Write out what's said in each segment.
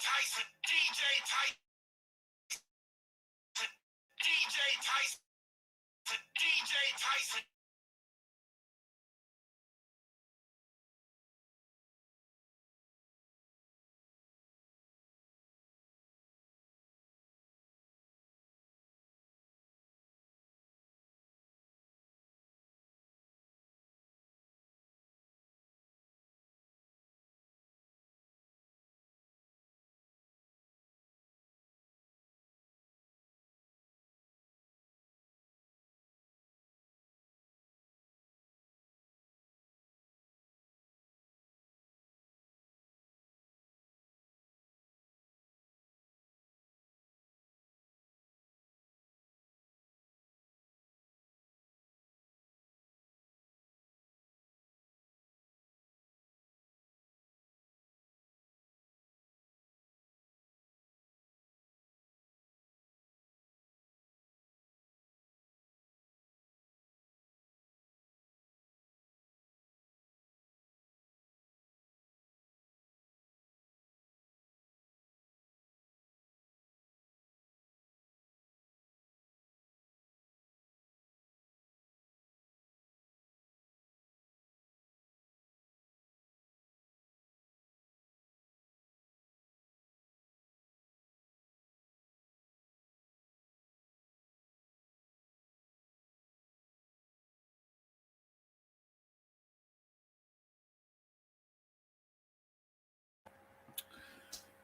Tyson, DJ Tyson, DJ Tyson, DJ Tyson.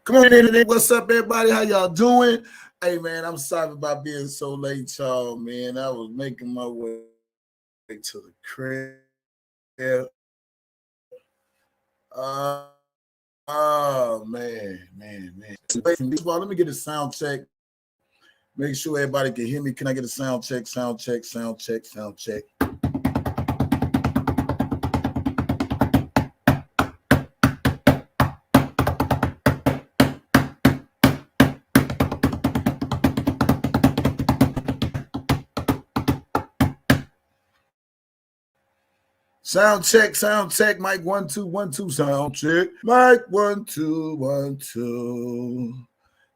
Come on in. What's up, everybody? How y'all doing? Hey, man, I'm sorry about being so late, y'all, man. I was making my way to the crib. Man. Let me get a sound check. Make sure everybody can hear me. Can I get a sound check? Sound check. Sound check, mic 1 2 1 2, sound check, mic 1 2 1 2,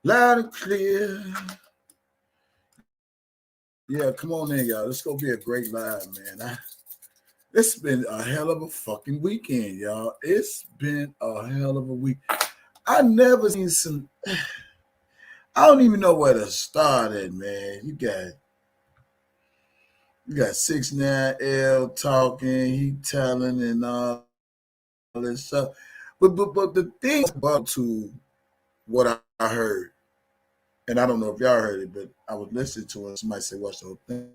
loud and clear. Yeah, come on in, y'all. It's gonna be a great live, man. It's been a hell of a fucking weekend, y'all. It's been a hell of a week. I never seen some. I don't even know where to start at, man. You got 6ix9ine talking, he telling and all this stuff. But the thing about to what I heard, and I don't know if y'all heard it, but I was listening to it. Somebody said, watch the whole thing.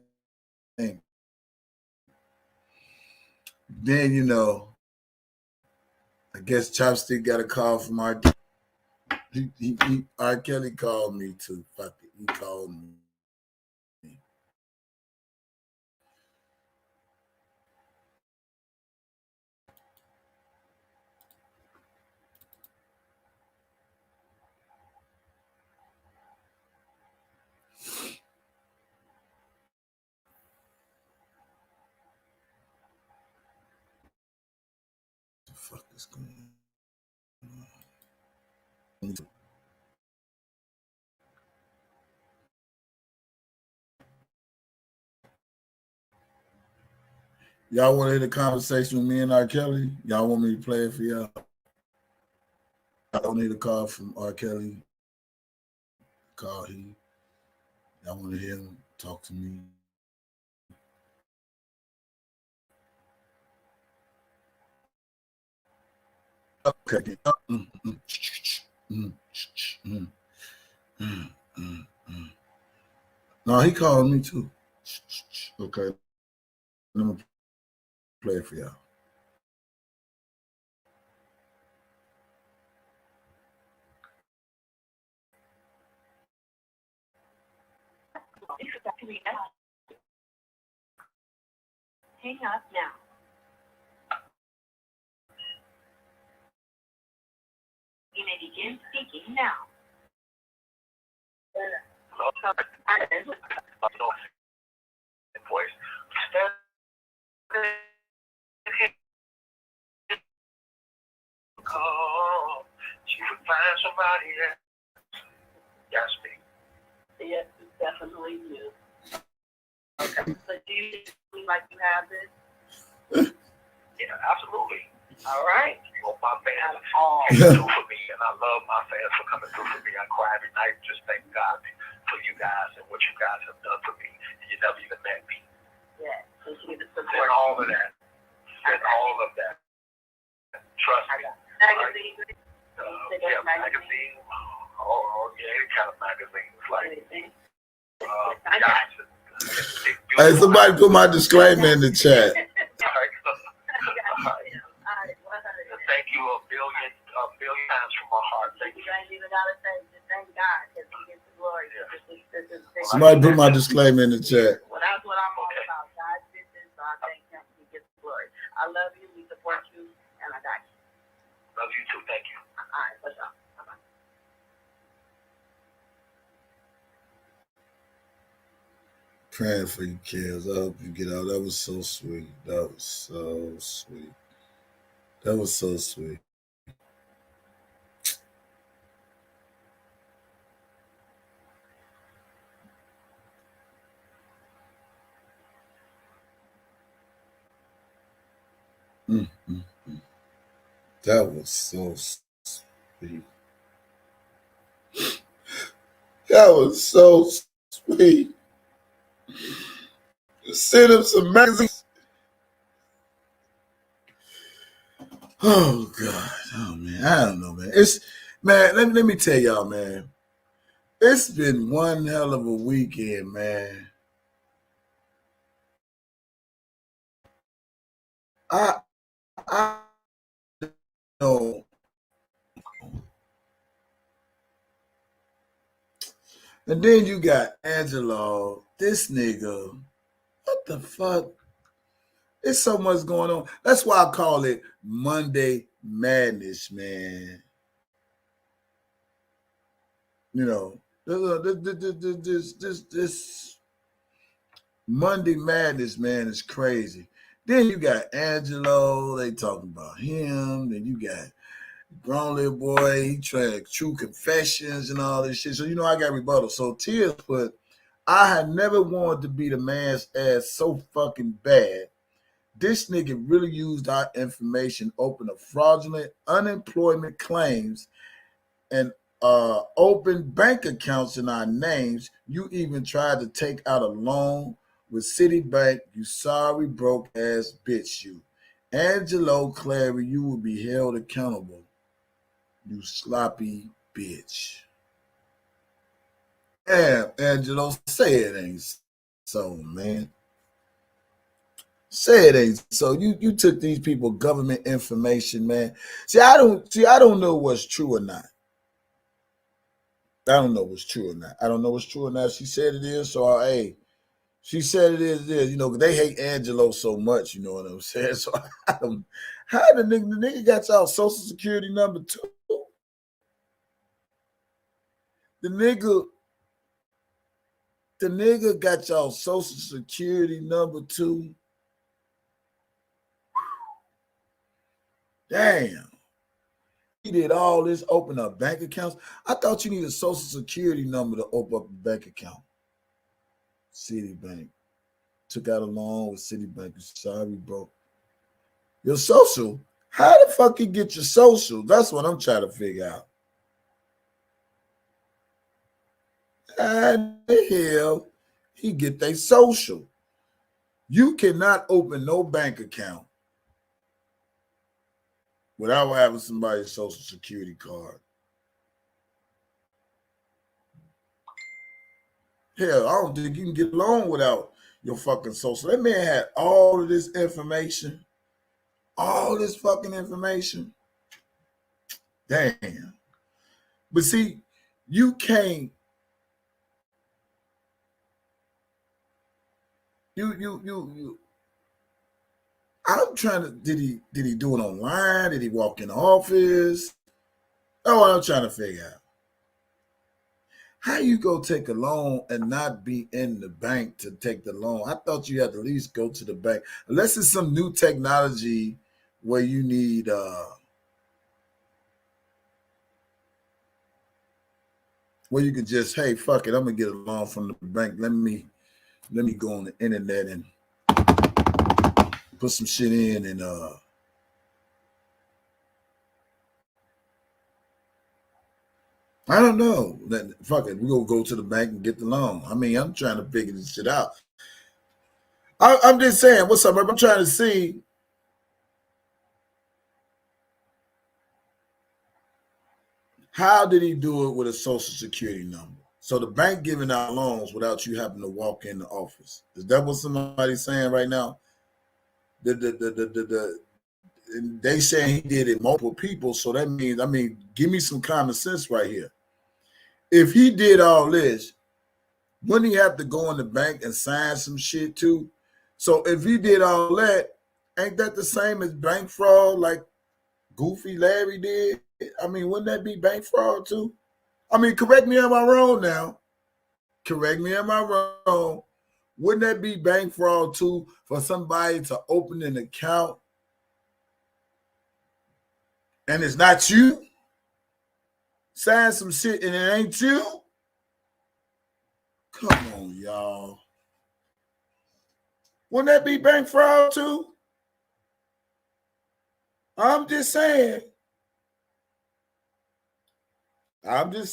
Then, I guess Chopstick got a call from R.Kelly. R.Kelly called me too. Fuck it. He called me. What the fuck is going on? Y'all want to hear the conversation with me and R.Kelly? Y'all want me to play it for y'all? I don't need a call from R.Kelly. Call he. Y'all want to hear him talk to me? Okay. No, he called me too. Okay. Let me play it for y'all. Hang up now. You may begin speaking now. She would find somebody God, yes. Yes, me. Yes, it's definitely you. Okay. So do you feel like you have this? Yeah, absolutely. All right. Well, my fans came through for me, and I love my fans for coming through for me. I cry every night, just thank God for you guys and what you guys have done for me. You never even met me. Yeah. So you need to And support all of that. And all of that. Trust me. magazine. Yeah, magazine. Oh, yeah, any kind of magazines. Like, Hey, somebody put my disclaimer in the chat. Thank you a billion times from my heart. Thank you. You ain't even gotta say just thank God because He gets the glory. Somebody put my disclaimer in the chat. Well, that's what I'm all about. God did this, so I thank Him. He gets the glory. I love you. We support you, and I got you. Love you too. Thank you. All right, what's up? Bye-bye. Praying for you, kids. I hope you get out. That was so sweet. That was so sweet. That was so sweet. That was so sweet. That was so sweet. Send him some magazines. Oh God. Oh man. I don't know, man. It's man, let me tell y'all, man. It's been one hell of a weekend, man. I know. And then you got Angelo, this nigga. What the fuck? There's so much going on. That's why I call it Monday Madness, man. You know, this Monday Madness, man, is crazy. Then you got Angelo, they talking about him. Then you got grown little boy, he trying true confessions and all this shit. So you know I got rebuttal. So Tears put, I had never wanted to be the man's ass so fucking bad. This nigga really used our information, opened a fraudulent unemployment claims, and open bank accounts in our names. You even tried to take out a loan with Citibank. You sorry broke ass bitch. You, Angelo Clary, you will be held accountable. You sloppy bitch. Damn, Angelo, say it ain't so, man. Say it ain't so. You took these people government information, man. I don't know what's true or not. I don't know what's true or not. I don't know what's true or not. She said it is, so hey, she said it is. It is. You know, they hate Angelo so much. You know what I'm saying? So I don't. How the nigga got y'all social security number too? The nigga got y'all social security number too. Damn. He did all this, open up bank accounts. I thought you needed a social security number to open up a bank account. Citibank. Took out a loan with Citibank. Sorry, bro. Your social? How the fuck you get your social? That's what I'm trying to figure out. How the hell he get their social? You cannot open no bank account without having somebody's social security card. Hell, I don't think you can get a loan without your fucking social. That man had all of this information, all this fucking information. Damn. But see, you can't. You. I'm trying to. Did he do it online? Did he walk in the office? That's what I'm trying to figure out. How you go take a loan and not be in the bank to take the loan? I thought you had to at least go to the bank, unless it's some new technology where you need. where you can just, hey, fuck it, I'm gonna get a loan from the bank. Let me go on the internet and put some shit in and I don't know. Fuck it, we gonna go to the bank and get the loan. I mean, I'm trying to figure this shit out. I'm just saying, what's up? I'm trying to see how did he do it with a social security number? So the bank giving out loans without you having to walk in the office. Is that what somebody's saying right now? They saying he did it multiple people, so that means, I mean, give me some common sense right here. If he did all this, wouldn't he have to go in the bank and sign some shit too? So if he did all that, ain't that the same as bank fraud like Goofy Larry did? I mean, wouldn't that be bank fraud too? I mean, correct me if I'm wrong now. Correct me if I'm wrong. Wouldn't that be bank fraud too for somebody to open an account and it's not you? Sign some shit and it ain't you? Come on, y'all. Wouldn't that be bank fraud too? I'm just saying. I don't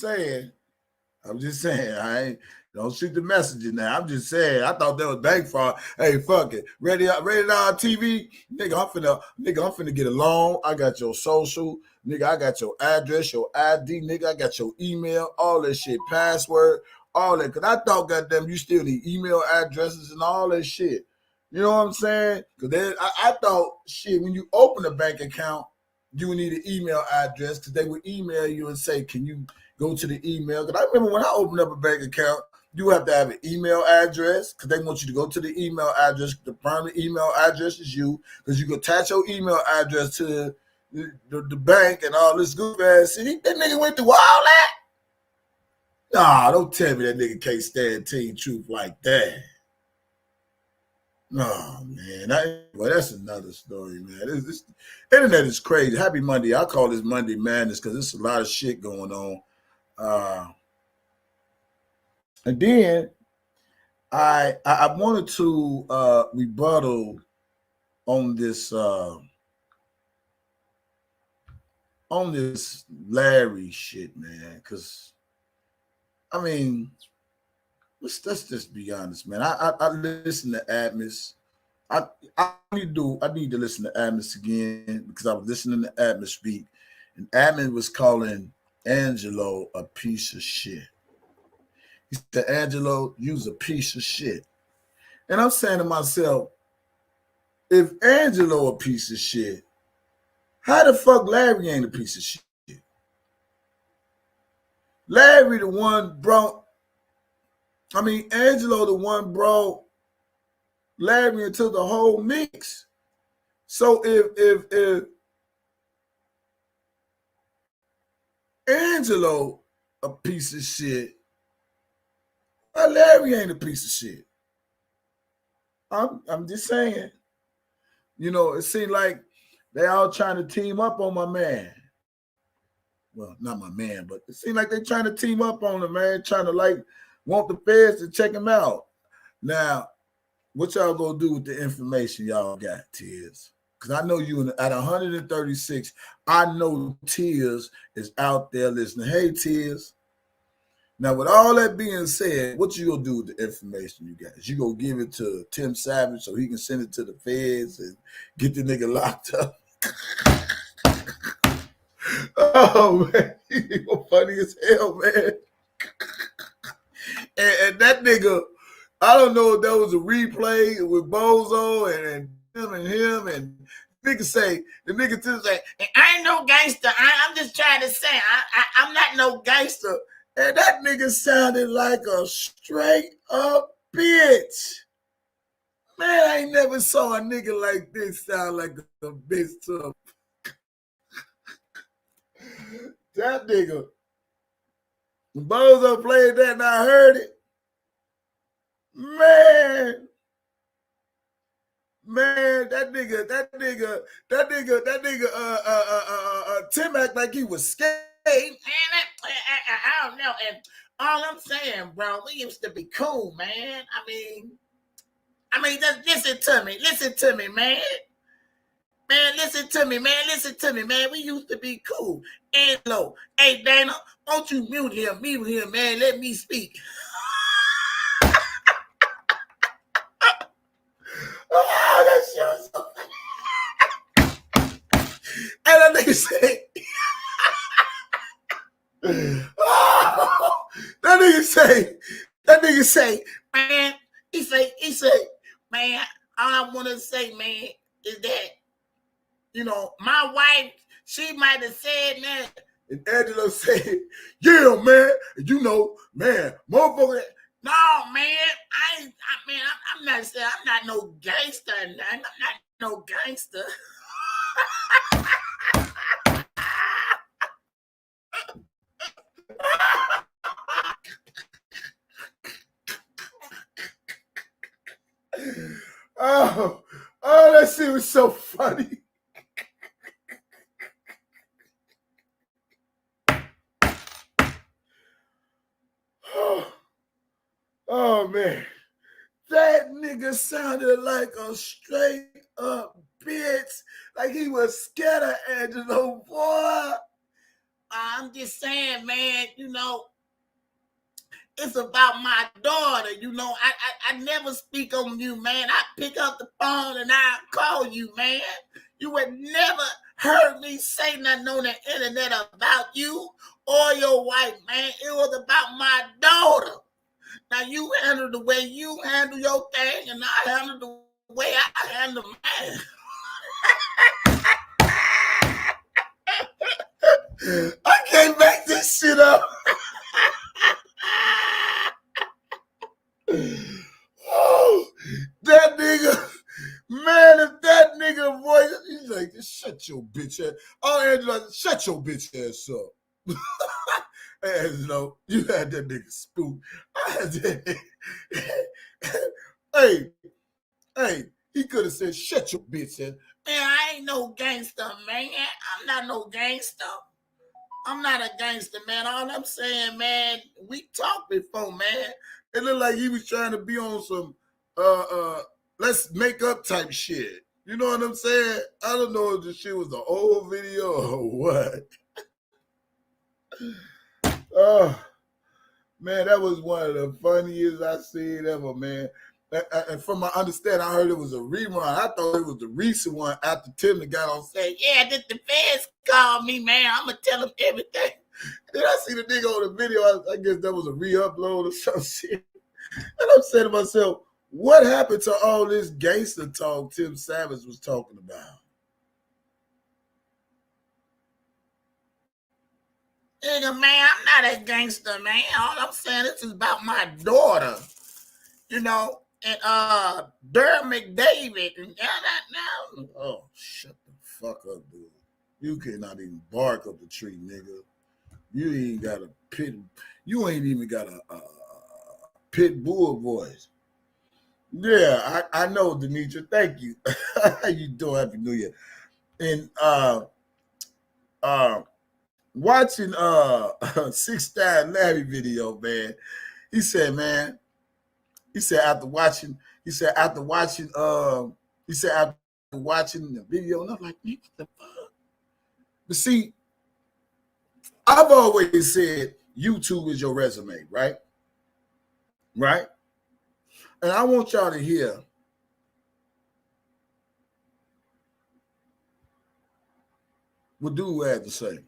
shoot the messenger now. I'm just saying. I thought that was bank fraud. Hey, fuck it. Ready on TV, nigga. I'm finna get a loan. I got your social, nigga. I got your address, your ID, nigga. I got your email, all that shit, password, all that. Cause I thought, goddamn, you still need email addresses and all that shit. You know what I'm saying? Cause then I thought, shit, when you open a bank account, you would need an email address because they would email you and say, can you go to the email? Because I remember when I opened up a bank account, you have to have an email address because they want you to go to the email address. The primary email address is you because you can attach your email address to the bank and all this good ass shit. That nigga went through all that? Nah, don't tell me that nigga can't stand Team Truth like that. Oh, man. Well, that's another story, man. This internet is crazy. Happy Monday. I call this Monday Madness because there's a lot of shit going on. And then I wanted to rebuttal on this Larry shit, man. Because, I mean, let's just be honest, man. I listen to Atmos. I need to listen to Atmos again because I was listening to Atmos speak, and Atmos was calling Angelo a piece of shit. He said, Angelo, you's a piece of shit. And I'm saying to myself, if Angelo a piece of shit, how the fuck Larry ain't a piece of shit? Larry the one brought, Angelo the one brought Larry into the whole mix. So if Angelo a piece of shit, well, Larry ain't a piece of shit. I'm just saying. You know, it seemed like they all trying to team up on my man. Well, not my man, but it seemed like they trying to team up on him, man, trying to want the feds to check him out. Now, what y'all gonna do with the information y'all got, Tears? Because I know you at 136, I know Tears is out there listening. Hey, Tears. Now, with all that being said, what you gonna do with the information you got? Is you gonna give it to Tim Savage so he can send it to the feds and get the nigga locked up? Oh, man, he's funny as hell, man. And that nigga, I don't know if that was a replay with Bozo and him and the nigga say, I ain't no gangster. I'm just trying to say, I'm not no gangster. And that nigga sounded like a straight up bitch. Man, I ain't never saw a nigga like this sound like a bitch to him. That nigga, when Bozo played that and I heard it, man, that nigga, Tim act like he was scared. I don't know. And All I'm saying, bro, we used to be cool, man. I mean, just listen to me. Listen to me, man. Man, listen to me, man. Listen to me, man. We used to be cool. Angelo, hey, Dana, won't you mute him, man. Let me speak. Oh, that shit was so funny. And that nigga say, oh, that nigga say, man, he say, man, all I want to say, man, is that, you know, my wife, she might have said, man. And Angelo said, yeah, man, you know, man, motherfucker. No, man, I'm not saying I'm not no gangster. I'm not no gangster. Oh, that shit was so funny. Oh man, that nigga sounded like a straight up bitch, like he was scared of Angelo, boy. I'm just saying, man, you know, it's about my daughter. You know, I never speak on you, man. I pick up the phone and I call you, man. You would never heard me say nothing on the internet about you or your wife, man. It was about my daughter. Now, you handle the way you handle your thing, and I handle the way I handle mine. I can't make this shit up. Oh, that nigga, man, if that nigga voice, he's like, shut your bitch ass. Oh, Angelo, shut your bitch ass up. Angelo, you had that nigga spooked. I had that. Hey, he could have said, shut your bitch ass. Man, I ain't no gangster, man. I'm not no gangster. I'm not a gangster, man. All I'm saying, man, we talked before, man. It looked like he was trying to be on some let's make up type shit. You know what I'm saying? I don't know if the shit was an old video or what. Oh, man, that was one of the funniest I seen ever, man. And from my understanding, I heard it was a rerun. I thought it was the recent one after Tim got on saying, yeah, the feds called me, man. I'm going to tell them everything. Then I see the nigga on the video. I guess that was a re-upload or some shit. And I'm saying to myself, what happened to all this gangster talk Tim Savage was talking about? Nigga, man, I'm not a gangster, man. All I'm saying, this is about my daughter. You know, and Durham McDavid and now. Oh, shut the fuck up, dude. You cannot even bark up the tree, nigga. You ain't got a pit. You ain't even got a pit bull voice. Yeah, I know, Demetra. Thank you. How you doing? Happy New Year. And watching 6'9" Larry video, man. He said, man. He said after watching the video, and I'm like, man, what the fuck? But see, I've always said YouTube is your resume, right? Right? And I want y'all to hear what dude had to say.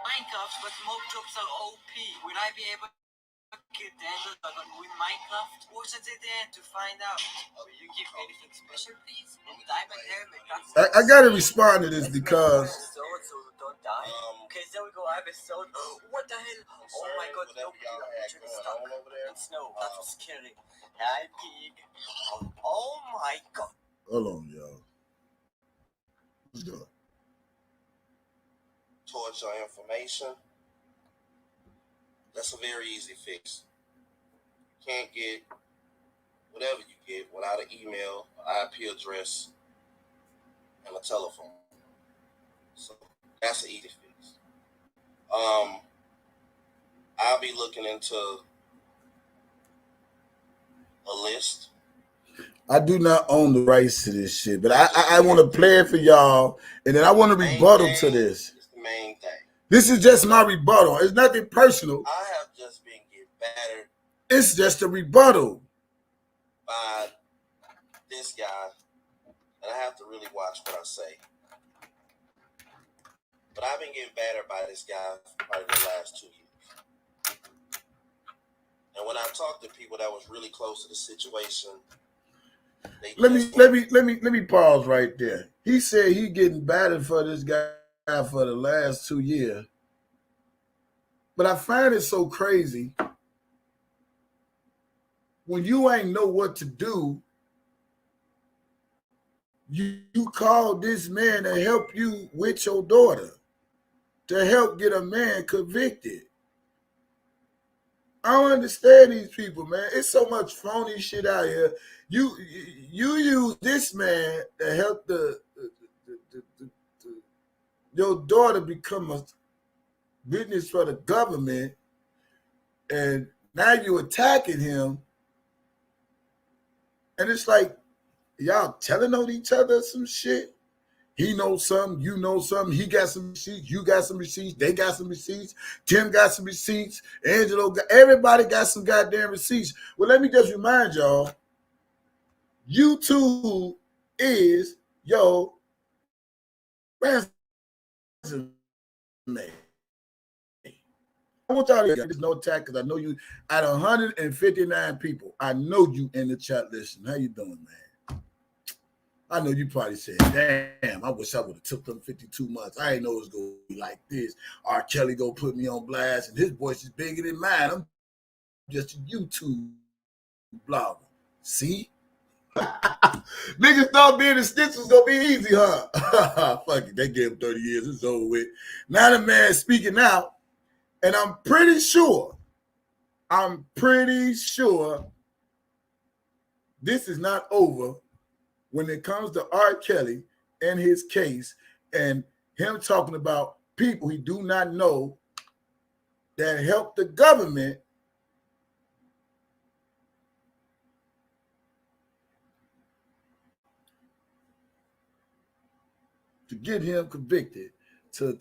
Minecraft, but mob jobs are OP. Will I be able to get the end of win Minecraft? Watch it at the end to find out. Will you give anything special, please? Diamond helmet. I gotta respond to this because so don't die. Okay, there we go. I have a sword. What the hell? Oh my god, nobody actually stuck in snow. That was scary. Hi, pig. Oh my god. Hold on, y'all. Let's go. Towards your information, that's a very easy fix. You can't get whatever you get without an email, an IP address, and a telephone. So that's an easy fix. I'll be looking into a list. I do not own the rights to this shit, but I want to play it for y'all, and then I want to rebuttal to this. It's the main thing. This is just my rebuttal. It's nothing personal. I have just been getting battered. It's just a rebuttal by this guy, and I have to really watch what I say. But I've been getting battered by this guy for probably the last 2 years. And when I talk to people that was really close to the situation, let me pause right there. He said he getting battered for this guy for the last 2 years. But I find it so crazy when you ain't know what to do. You call this man to help you with your daughter, to help get a man convicted. I don't understand these people, man. It's so much phony shit out here. You use this man to help your daughter become a witness for the government, and now you're attacking him. And it's like y'all telling on each other some shit. He knows something, you know something. He got some receipts, you got some receipts, they got some receipts, Tim got some receipts, Angelo got, everybody got some goddamn receipts. Well, let me just remind y'all, YouTube is your resume. I want y'all to get this no attack because I know you out of 159 people. I know you in the chat listening. How you doing, man? I know you probably said, damn, I wish I would have took them 52 months. I didn't know it was going to be like this. R.Kelly go put me on blast, and his voice is bigger than mine. I'm just a YouTube blogger. See? Niggas thought being a stitch was going to be easy, huh? Fuck it. They gave him 30 years. It's over with. Now the man's speaking out, and I'm pretty sure this is not over when it comes to R.Kelly and his case and him talking about people he do not know that help the government to get him convicted, to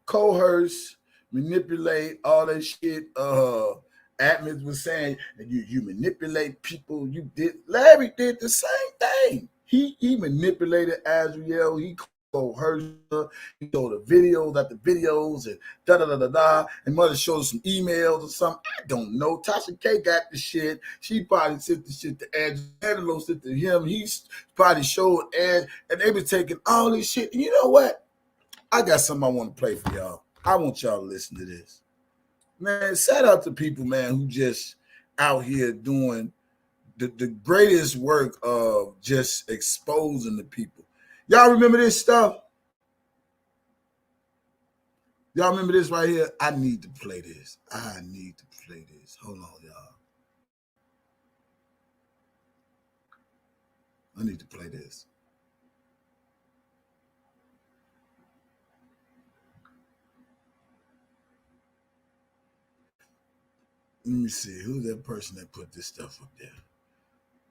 coerce, manipulate, all that shit. Admins was saying you manipulate people. You did. Larry did the same thing. He manipulated Azriel. He coerced her. He showed the videos after videos and da. And mother showed some emails or something. I don't know. Tasha K got the shit. She probably sent the shit to Angelo, sent to him. He probably showed Ed, and they was taking all this shit. And you know what? I got something I want to play for y'all. I want y'all to listen to this. Man, shout out to people, man, who just out here doing the greatest work of just exposing the people. Y'all remember this stuff? Y'all remember this right here? I need to play this. Hold on, y'all. I need to play this. Let me see. Who's that person that put this stuff up there?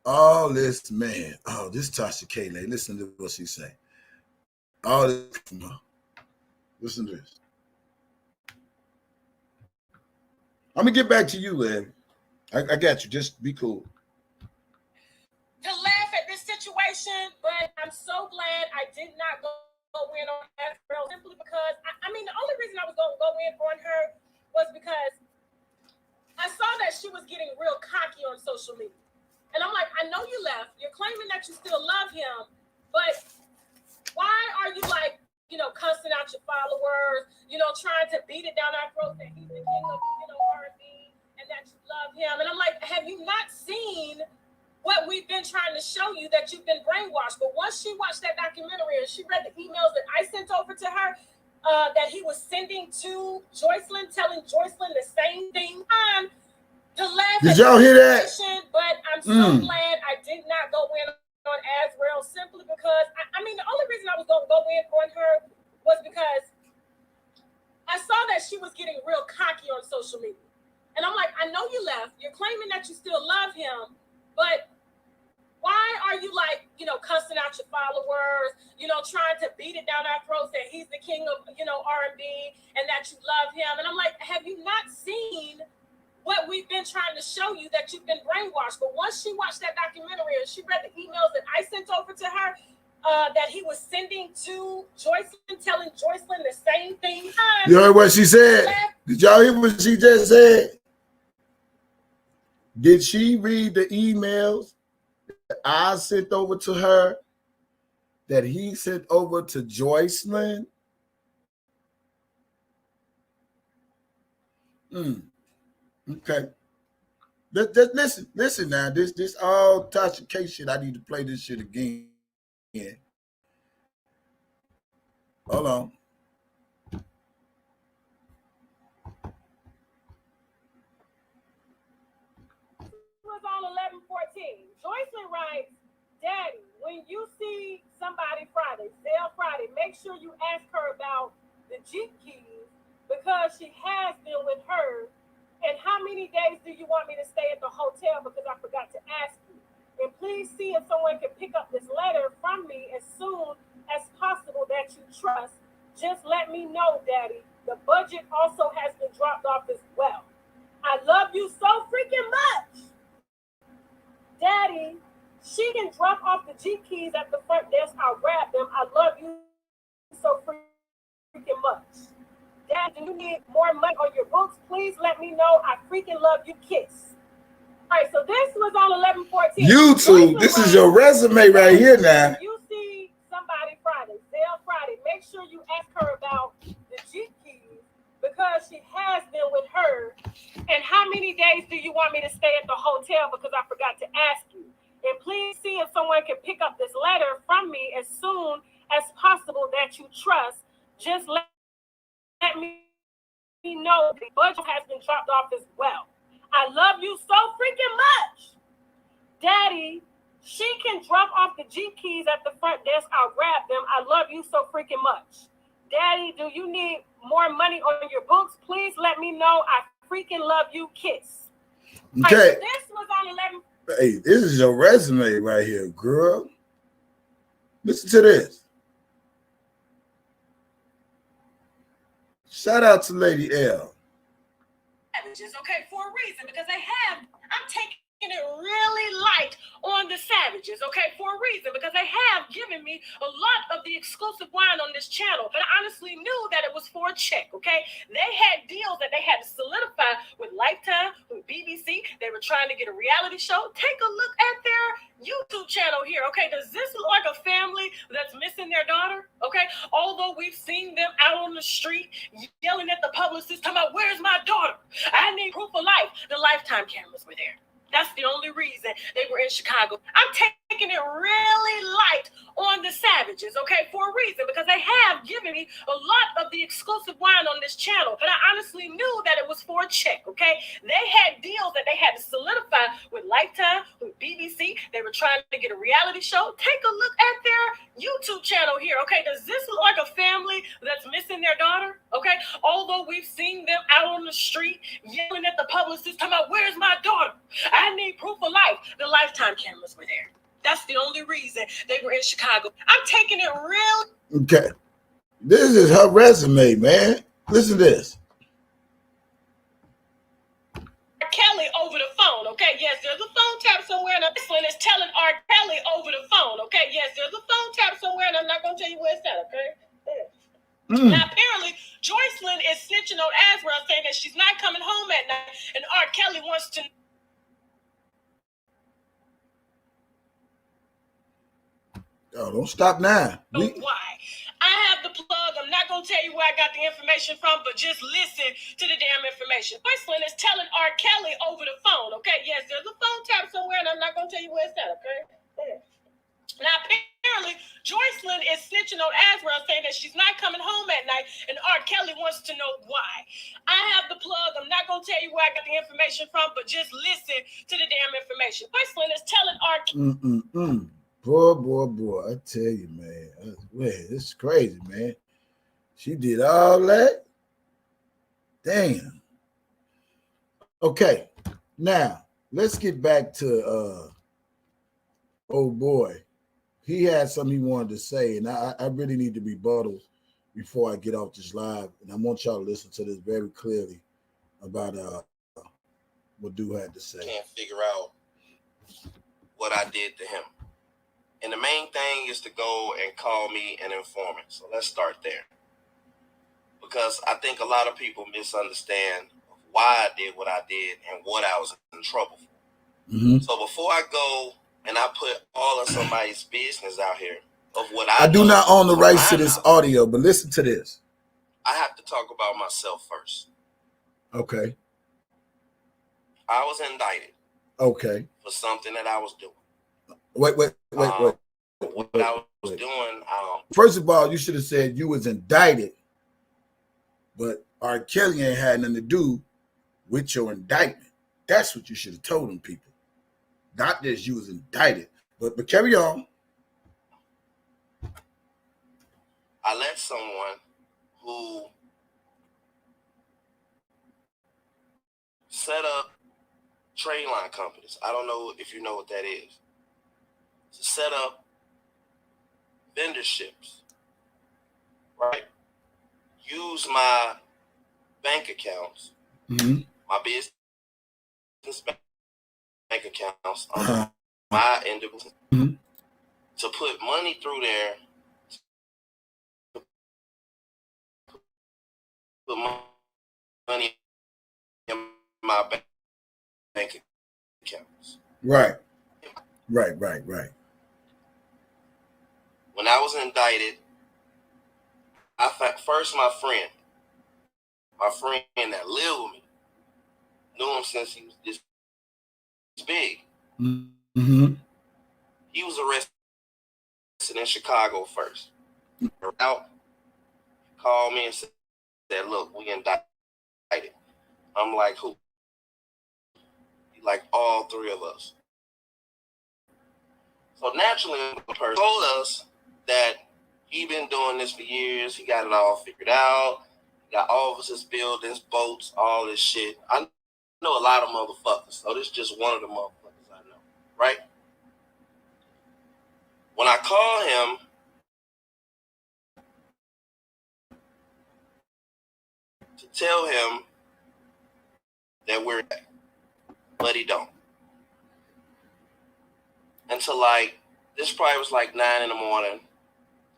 Oh, this man. Oh, this Tasha K. Listen to what she say. All this from her. Listen to this. I'm going to get back to you, Larry. I got you. Just be cool. To laugh at this situation, but I'm so glad I did not go in on that girl simply because, I mean, the only reason I was going to go in on her was because I saw that she was getting real cocky on social media. And I'm like, I know you left. You're claiming that you still love him, but why are you like, cussing out your followers, trying to beat it down our throats that he's the king of, R&B and that you love him. And I'm like, have you not seen what we've been trying to show you, that you've been brainwashed? But once she watched that documentary and she read the emails that I sent over to her, that he was sending to Joycelyn, telling Joycelyn the same thing. To laugh. Did y'all hear that? But I'm so glad I did not go in on Azriel simply because, I mean, the only reason I was going to go social media. And I'm like, I know you left. You're claiming that you still love him, but why are you like, cussing out your followers, trying to beat it down our throats that he's the king of, R&B and that you love him? And I'm like, have you not seen what we've been trying to show you, that you've been brainwashed? But once she watched that documentary and she read the emails that I sent over to her, that he was sending to Joycelyn, telling Joycelyn the same thing. You heard what she said? Did y'all hear what she just said? Did she read the emails that I sent over to her that he sent over to Joycelyn? Okay. Listen now. This all Tasha K shit. I need to play this shit again. Hold on. It was on 11/14. Joycelyn writes, Daddy, when you see somebody Friday, Zell Friday, make sure you ask her about the Jeep keys because she has been with her. And how many days do you want me to stay at the hotel because I forgot to ask you? And please see if someone can pick up this letter from me as soon as possible that you trust. Just let me know, Daddy. The budget also has been dropped off as well. I love you so freaking much. Daddy, she can drop off the Jeep keys at the front desk. I'll grab them. I love you so freaking much. Dad, do you need more money on your books? Please let me know. I freaking love you. Kiss. All right, so this was on 11/14. YouTube, this is your resume right here now. If you see somebody Friday, Zell Friday, make sure you ask her about the Jeep keys because she has been with her. And how many days do you want me to stay at the hotel because I forgot to ask you? And please see if someone can pick up this letter from me as soon as possible that you trust. Just let me know the budget has been dropped off as well. I love you so freaking much. Daddy, she can drop off the Jeep keys at the front desk. I'll grab them. I love you so freaking much. Daddy, do you need more money on your books? Please let me know. I freaking love you. Kiss. Okay. Right, so this was on 11. Hey, this is your resume right here, girl. Listen to this. Shout out to Lady L. Okay, for a reason, because I'm taking it really light on the savages, okay, for a reason, because they have given me a lot of the exclusive wine on this channel, but I honestly knew that it was for a check, okay? They had deals that they had to solidify with Lifetime, with BBC. They were trying to get a reality show. Take a look at their YouTube channel here, okay? Does this look like a family that's missing their daughter, okay? Although we've seen them out on the street yelling at the publicist, talking about, where's my daughter? I need proof of life. The Lifetime cameras were there. That's the only reason they were in Chicago. I'm taking it really light on the savages, okay, for a reason, because they have given me a lot of the exclusive wine on this channel, but I honestly knew that it was for a check, okay? They had deals that they had to solidify with Lifetime, with BBC. They were trying to get a reality show. Take a look at their YouTube channel here, okay? Does this look like a family that's missing their daughter, okay? Although we've seen them out on the street yelling at the publicist, talking about, where's my daughter? I need proof of life. The Lifetime cameras were there. That's the only reason they were in Chicago. I'm taking it real. Okay. This is her resume, man. Listen to this. R.Kelly over the phone, okay? Yes, there's a phone tap somewhere, and this one is telling R.Kelly over the phone, okay? Yes, there's a phone tap somewhere, and I'm not going to tell you where it's at, okay? Now, apparently, Joycelyn is snitching on Aswell, saying that she's not coming home at night, and R.Kelly wants to. Oh, don't stop now. Why? I have the plug. I'm not going to tell you where I got the information from, but just listen to the damn information. Joycelyn is telling R.Kelly over the phone, okay? Yes, there's a phone tap somewhere, and I'm not going to tell you where it's at, okay? Now, apparently, Joycelyn is snitching on Aswell, saying that she's not coming home at night, and R.Kelly wants to know why. I have the plug. I'm not going to tell you where I got the information from, but just listen to the damn information. Joycelyn is telling R.Kelly. Boy, I tell you, man, this is crazy, man. She did all that. Damn. Okay, now let's get back to oh boy. He had something he wanted to say, and I really need to rebuttal before I get off this live. And I want y'all to listen to this very clearly about what dude had to say. Can't figure out what I did to him. And the main thing is to go and call me an informant. So let's start there. Because I think a lot of people misunderstand why I did what I did and what I was in trouble for. Mm-hmm. So before I go and I put all of somebody's business out here of what I do not own the rights to this audio, but listen to this. I have to talk about myself first. Okay. I was indicted. Okay. For something that I was doing. Wait. What I was doing. First of all, you should have said you was indicted, but R.Kelly ain't had nothing to do with your indictment. That's what you should have told them people. Not that you was indicted, but carry on. I let someone who set up train line companies. I don't know if you know what that is. To set up vendorships, right? Use my bank accounts, my business bank accounts, my individual, to put money through there, put money in my bank accounts. Right. When I was indicted, I found first my friend that lived with me, knew him since he was this big. Mm-hmm. He was arrested in Chicago first. Out, called me and said, "Look, we indicted." I'm like, "Who?" He like, "All three of us." So naturally, the person told us that he been doing this for years. He got it all figured out. He got offices, buildings, boats, all this shit. I know a lot of motherfuckers, so this is just one of the motherfuckers I know, right? When I call him, to tell him that we're back, but he don't. Until like, this probably was like 9 in the morning.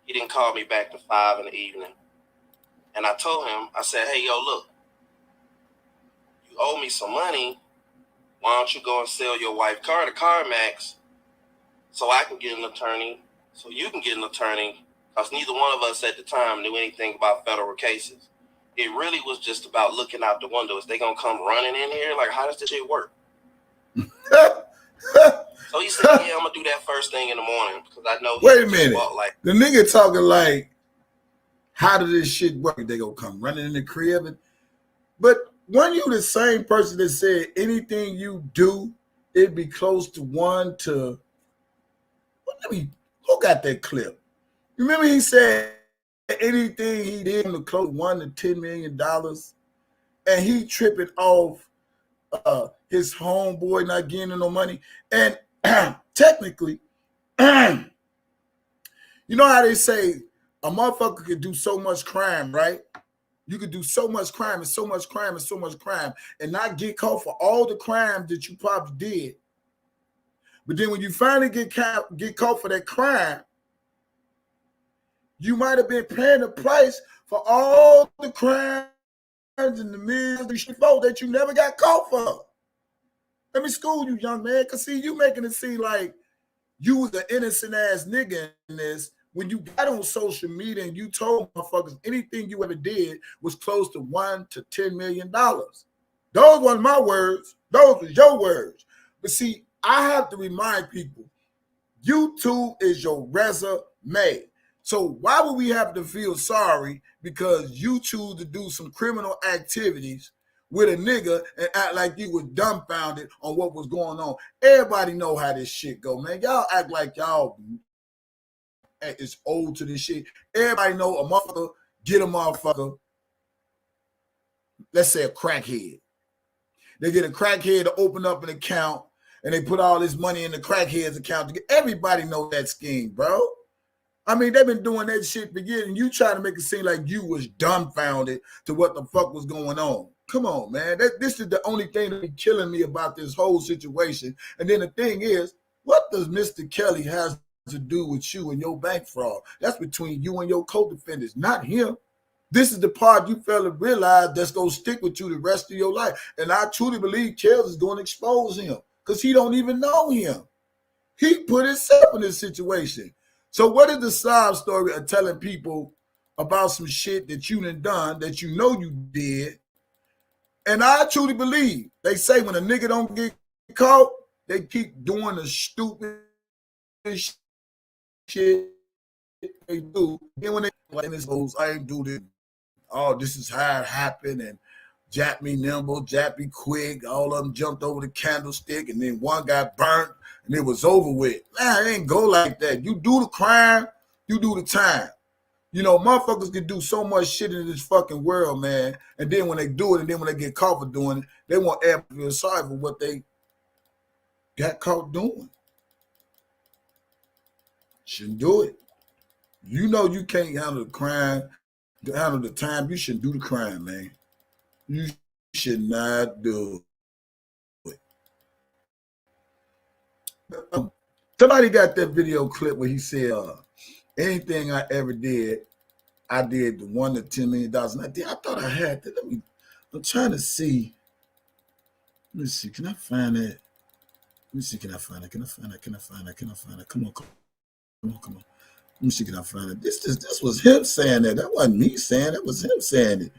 He didn't call me back to 5 in the evening. And I told him, I said, "Hey, yo, look, you owe me some money. Why don't you go and sell your wife's car to CarMax so I can get an attorney, so you can get an attorney, because neither one of us at the time knew anything about federal cases. It really was just about looking out the window. Is they going to come running in here? Like, how does this shit work?" So he said, "Yeah, I'm going to do that first thing in the morning," because I know. Wait a minute. The nigga talking like, how does this shit work? They going to come running in the crib? But weren't you the same person that said anything you do, it'd be close to 1 to... Who got that clip? Remember he said anything he did in the close $1 to $10 million, and he tripping off his homeboy not getting no money. And technically, you know how they say a motherfucker could do so much crime, right? You could do so much crime and so much crime and so much crime and not get caught for all the crimes that you probably did. But then when you finally get caught for that crime, you might have been paying the price for all the crimes and the millions that you never got caught for. Let me school you, young man, because see, you making it seem like you was an innocent ass nigga in this when you got on social media and you told motherfuckers anything you ever did was close to $1 to $10 million. Those weren't my words. Those were your words. But see, I have to remind people, YouTube is your resume. So why would we have to feel sorry because you choose to do some criminal activities with a nigga and act like you was dumbfounded on what was going on? Everybody know how this shit go, man. Y'all act like y'all is old to this shit. Everybody know a motherfucker get a motherfucker, let's say a crackhead. They get a crackhead to open up an account, and they put all this money in the crackhead's account. Everybody knows that scheme, bro. I mean, they've been doing that shit for years, and you try to make it seem like you was dumbfounded to what the fuck was going on. Come on, man. This is the only thing that be killing me about this whole situation. And then the thing is, what does Mr. Kelly have to do with you and your bank fraud? That's between you and your co-defendants, not him. This is the part you fail to realize that's going to stick with you the rest of your life. And I truly believe Kells is going to expose him because he don't even know him. He put himself in this situation. So what is the sob story of telling people about some shit that you done that you know you did? And I truly believe, they say when a nigga don't get caught, they keep doing the stupid shit they do. Then when they like this, I ain't do this. Oh, this is how it happened, and Jap me nimble, Jap me quick. All of them jumped over the candlestick, and then one got burnt, and it was over with. Man, it ain't go like that. You do the crime, you do the time. You know, motherfuckers can do so much shit in this fucking world, man. And then when they do it, and then when they get caught for doing it, they want everybody to feel sorry for what they got caught doing. Shouldn't do it. You know you can't handle the crime, handle the time. You shouldn't do the crime, man. You should not do it. Somebody got that video clip where he said, anything I ever did, I did the $1 to $10 million. And I thought I had that. I'm trying to see. Let me see. Can I find that? Let me see. Can I find it? Can I find it? Can I find it? Can I find it? Come on. Let me see. Can I find it? This was him saying that. That wasn't me saying it. That was him saying it.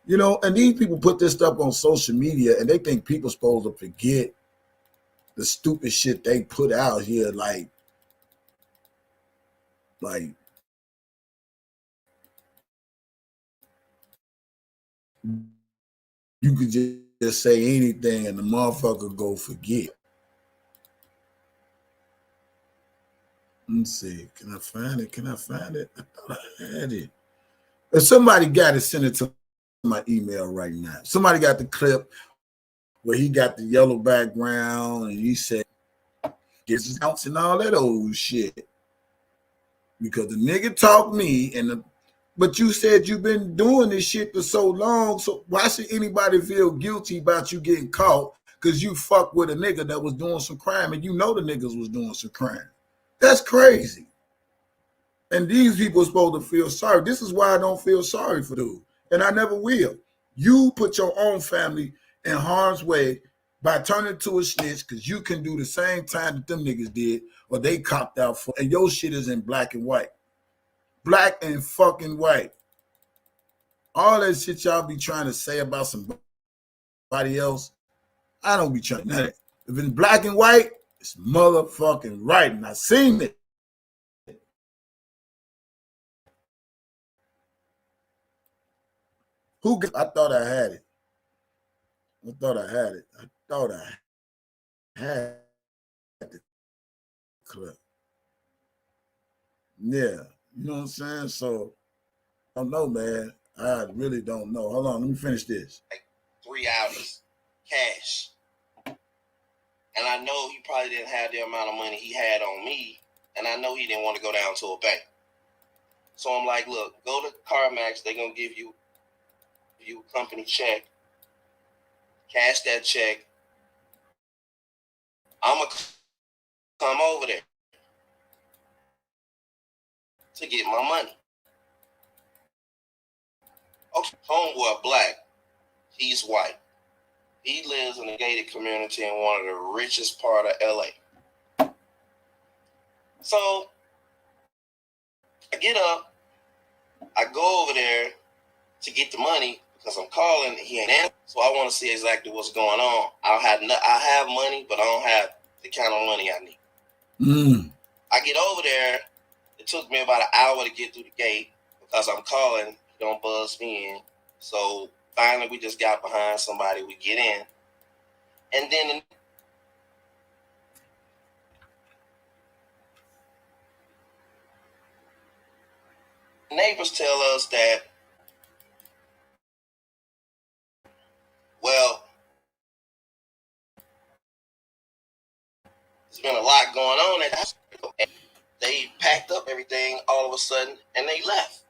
You know, and these people put this stuff on social media, and they think people supposed to forget the stupid shit they put out here, like you could just say anything and the motherfucker go forget. Let me see. Can I find it? I thought I had it. If somebody got it, send it to my email right now. Somebody got the clip where he got the yellow background and he said, "Gets his ounce and all that old shit." Because the nigga taught me, but you said you've been doing this shit for so long, so why should anybody feel guilty about you getting caught because you fucked with a nigga that was doing some crime and you know the niggas was doing some crime? That's crazy. And these people are supposed to feel sorry. This is why I don't feel sorry for dude, and I never will. You put your own family in harm's way by turning to a snitch because you can do the same time that them niggas did or they copped out for, and your shit is in black and white. Black and fucking white. All that shit y'all be trying to say about somebody else, I don't be trying to. If it's black and white, it's motherfucking right, and I seen it. I thought I had it. I thought I had the clip. Yeah, you know what I'm saying? So, I don't know, man. I really don't know. Hold on, let me finish this. Like 3 hours, cash. And I know he probably didn't have the amount of money he had on me, and I know he didn't want to go down to a bank. So I'm like, look, go to CarMax. They're going to give you a company check. Cash that check. I'm going to come over there to get my money. Okay, homeboy black. He's white. He lives in a gated community in one of the richest part of LA. So I get up, I go over there to get the money because I'm calling. He ain't answering, so I want to see exactly what's going on. I have money, but I don't have the kind of money I need. I get over there. It took me about an hour to get through the gate because I'm calling. He don't buzz me in. So finally, we just got behind somebody. We get in, and then neighbors tell us that, well, been a lot going on at the hospital. And they packed up everything all of a sudden and they left.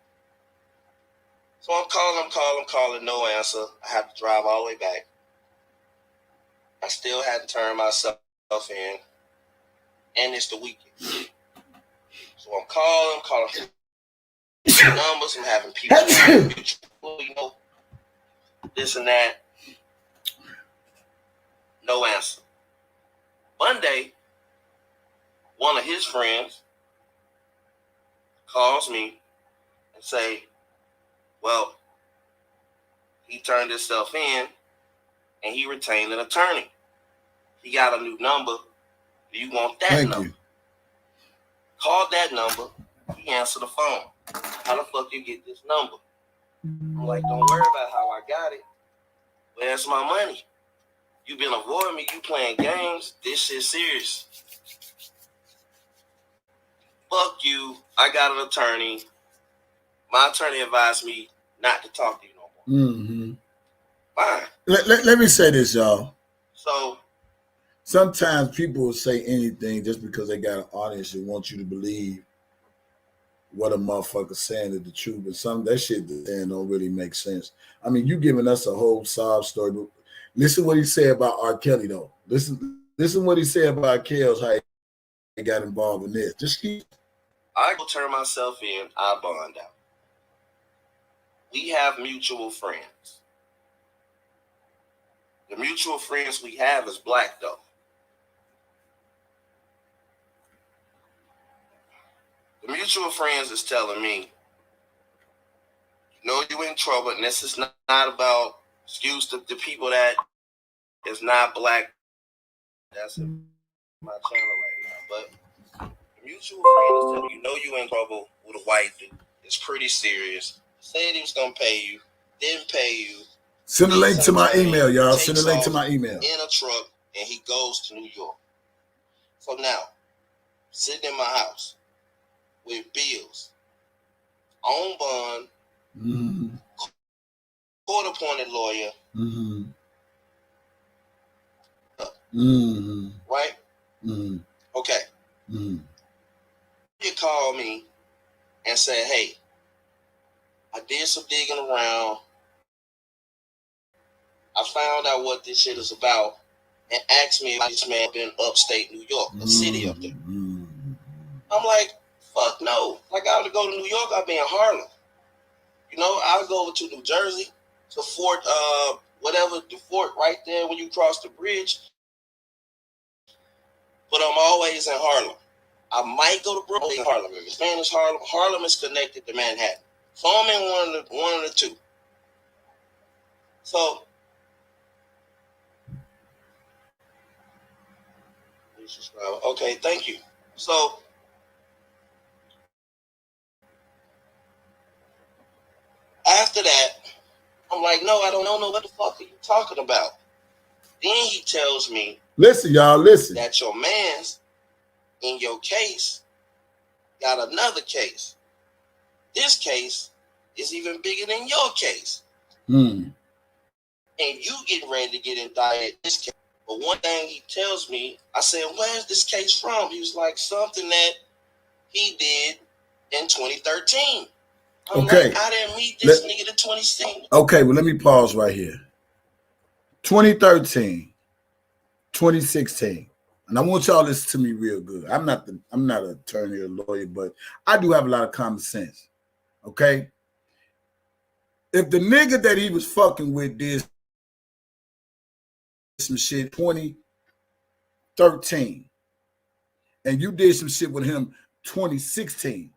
So I'm calling, no answer. I have to drive all the way back. I still hadn't turned myself in, and it's the weekend. So I'm calling numbers. I'm having people, you know, this and that. No answer. Monday, one of his friends calls me and say, well, he turned himself in and he retained an attorney. He got a new number. Do you want that Thank number? you. Called that number. He answered the phone. How the fuck you get this number? I'm like, don't worry about how I got it. Where's my money? You been avoiding me. You playing games. This shit serious. Fuck you. I got an attorney. My attorney advised me not to talk to you no more. Mm-hmm. Fine. Let me say this, y'all. So sometimes people will say anything just because they got an audience and want you to believe what a motherfucker saying is the truth. But some that shit don't really make sense. I mean, you giving us a whole sob story. But listen what he said about R.Kelly, though. Listen what he said about Kells, how he got involved in this. Just keep. I go turn myself in. I bond out. We have mutual friends. The mutual friends we have is black, though. The mutual friends is telling me, you know you in trouble, and this is not about excuse the people that is not black. That's in my channel right now. But the mutual friend is telling you, know you in trouble with a white dude. It's pretty serious. Said he was gonna pay you, didn't pay you. Send a link to my email, y'all. Send a link to my email. In a truck, and he goes to New York. So now, sitting in my house with bills, on bond, mm-hmm. court-appointed lawyer, mm-hmm. Mm-hmm. right? Mm-hmm. Okay. Mm-hmm. You call me and say, hey, I did some digging around. I found out what this shit is about, and asked me if this man been upstate New York, the city up there. Mm-hmm. I'm like, fuck no. Like, I would go to New York, I'd be in Harlem. You know, I would go over to New Jersey, to Fort, whatever, the fort right there when you cross the bridge. But I'm always in Harlem. I might go to Brooklyn, Harlem. If it's Spanish Harlem, Harlem is connected to Manhattan. So I'm in one of the two. So, okay, thank you. So, after that, I'm like, no, I don't know what the fuck are you talking about. Then he tells me, listen, y'all, listen. That your man's in your case got another case. This case is even bigger than your case. Mm. And you getting ready to get indicted in this case. But one thing he tells me, I said, where's this case from? He was like, something that he did in 2013. I'm okay. like, I didn't meet this nigga in 2016. Okay, well, let me pause right here. 2013, 2016. And I want y'all to listen to me real good. I'm not an attorney or lawyer, but I do have a lot of common sense. Okay? If the nigga that he was fucking with did some shit 2013 and you did some shit with him 2016,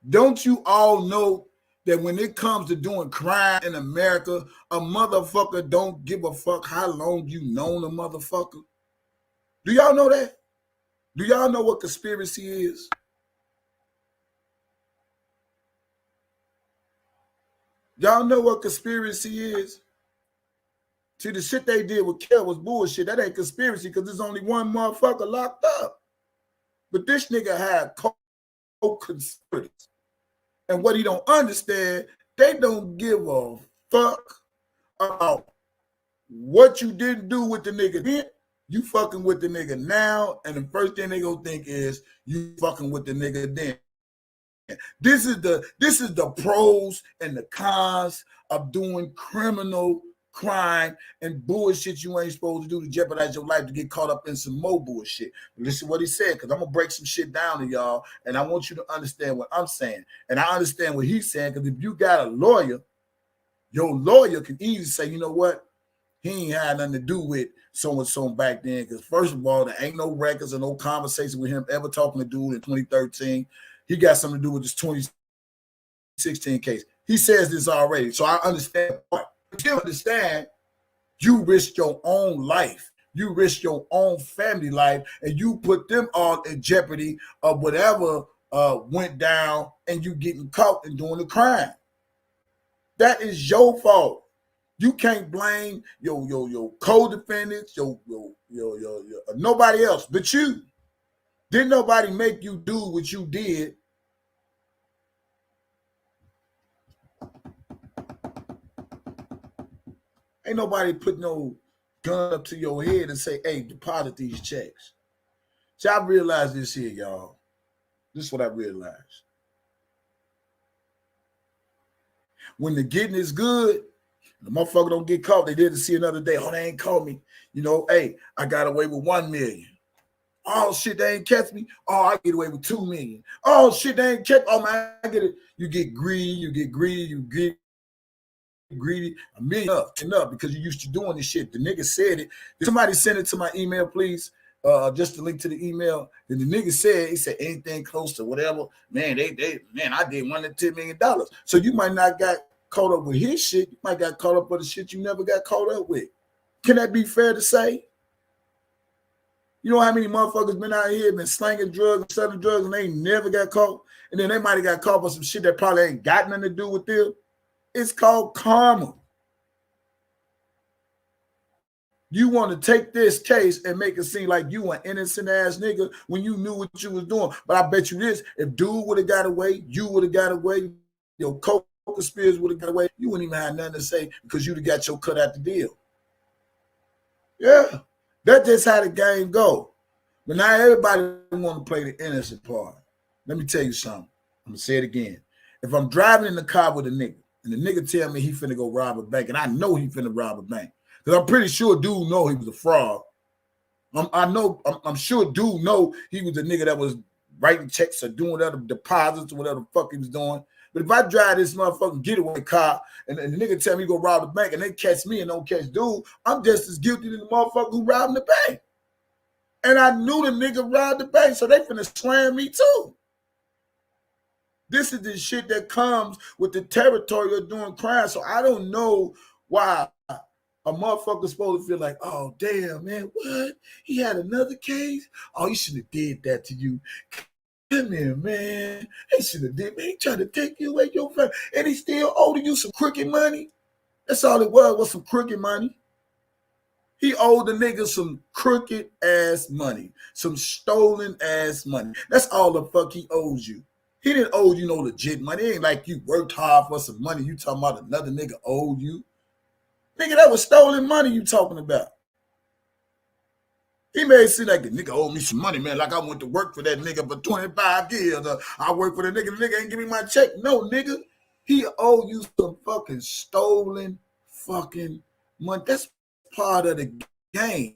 don't you all know that when it comes to doing crime in America, a motherfucker don't give a fuck how long you known a motherfucker? Do y'all know that? Do y'all know what conspiracy is? Y'all know what conspiracy is? See, the shit they did with Kel was bullshit. That ain't conspiracy because there's only one motherfucker locked up. But this nigga had co-conspirators. And what he don't understand, they don't give a fuck about what you didn't do with the nigga then. You fucking with the nigga now, and the first thing they gonna think is you fucking with the nigga then. This is the pros and the cons of doing criminal crime and bullshit you ain't supposed to do to jeopardize your life to get caught up in some more bullshit. Listen to what he said, because I'm gonna break some shit down to y'all, and I want you to understand what I'm saying. And I understand what he's saying, because if you got a lawyer, your lawyer can easily say, you know what? He ain't had nothing to do with so-and-so back then, because first of all, there ain't no records or no conversation with him ever talking to dude in 2013. He got something to do with this 2016 case. He says this already, so I understand. But you understand, you risk your own life. You risk your own family life, and you put them all in jeopardy of whatever went down, and you getting caught and doing the crime. That is your fault. You can't blame your co-defendants, your nobody else but you. Didn't nobody make you do what you did. Ain't nobody put no gun up to your head and say, hey, deposit these checks. See, I realized this here, y'all. This is what I realized. When the getting is good, the motherfucker don't get caught. They didn't see another day. Oh, they ain't caught me. You know, hey, I got away with 1 million. Oh, shit, they ain't catch me. Oh, I get away with 2 million. Oh, shit, they ain't catch. Oh, man, I get it. You get greedy. You get greedy. A million enough because you used to doing this shit. The nigga said it. Did somebody send it to my email, please? Just the link to the email. And the nigga said, he said anything close to whatever. Man, I did $1 to $10 million. So you might not got caught up with his shit. You might got caught up with the shit you never got caught up with. Can that be fair to say? You know how many motherfuckers been out here been slanging drugs and selling drugs and they never got caught? And then they might have got caught for some shit that probably ain't got nothing to do with them. It's called karma. You want to take this case and make it seem like you an innocent ass nigga when you knew what you was doing. But I bet you this, if dude would have got away, you would have got away, your co-conspirators would have got away, you wouldn't even have nothing to say because you'd have got your cut out the deal. Yeah, that's just how the game go. But now everybody want to play the innocent part. Let me tell you something. I'm going to say it again. If I'm driving in the car with a nigga, and the nigga tell me he finna go rob a bank, and I know he finna rob a bank, because I'm pretty sure dude know he was a fraud. I'm sure dude know he was a nigga that was writing checks or doing other deposits or whatever the fuck he was doing. But if I drive this motherfucking getaway car and the nigga tell me go rob the bank and they catch me and don't catch dude, I'm just as guilty as the motherfucker who robbed the bank. And I knew the nigga robbed the bank, so they finna slam me too. This is the shit that comes with the territory of doing crime. So I don't know why a motherfucker's supposed to feel like, oh, damn, man, what? He had another case? Oh, he should have did that to you. Come here, man. He should have did, man. He tried to take you away your family. And he still owed you some crooked money. That's all it was some crooked money. He owed the nigga some crooked ass money, some stolen ass money. That's all the fuck he owes you. He didn't owe you no legit money. It ain't like you worked hard for some money. You talking about another nigga owed you. Nigga, that was stolen money you talking about. He may seem like the nigga owed me some money, man. Like I went to work for that nigga for 25 years. I worked for the nigga ain't give me my check. No, nigga. He owe you some fucking stolen fucking money. That's part of the game.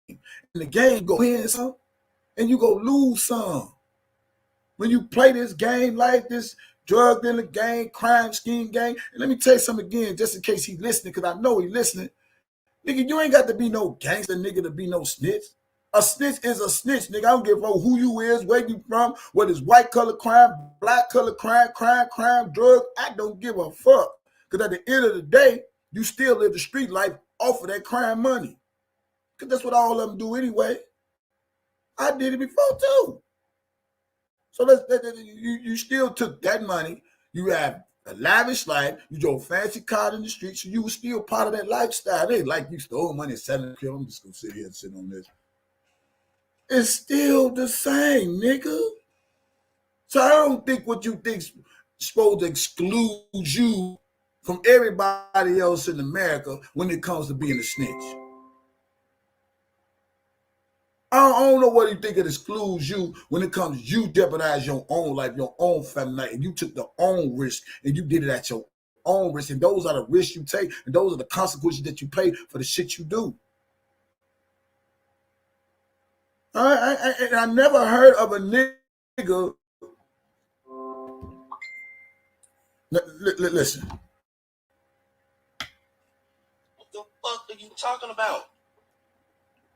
And the game go win some, and you go lose some. When you play this game like this, drug dealing game, crime scheme game, and let me tell you something again, just in case he's listening, because I know he's listening. Nigga, you ain't got to be no gangster nigga to be no snitch. A snitch is a snitch, nigga. I don't give a fuck who you is, where you from, whether it's white collar crime, black collar crime, drug. I don't give a fuck. Because at the end of the day, you still live the street life off of that crime money. Because that's what all of them do anyway. I did it before too. So you still took that money. You have a lavish life. You drove fancy car in the street, so you were still part of that lifestyle. It ain't like you stole money and selling it. I'm just gonna sit here and sit on this. It's still the same, nigga. So I don't think what you think's supposed to exclude you from everybody else in America when it comes to being a snitch. I don't know what you think it excludes you when it comes you jeopardize your own life, your own family life, and you took the own risk and you did it at your own risk. And those are the risks you take, and those are the consequences that you pay for the shit you do. I never heard of a nigga. Listen. What the fuck are you talking about?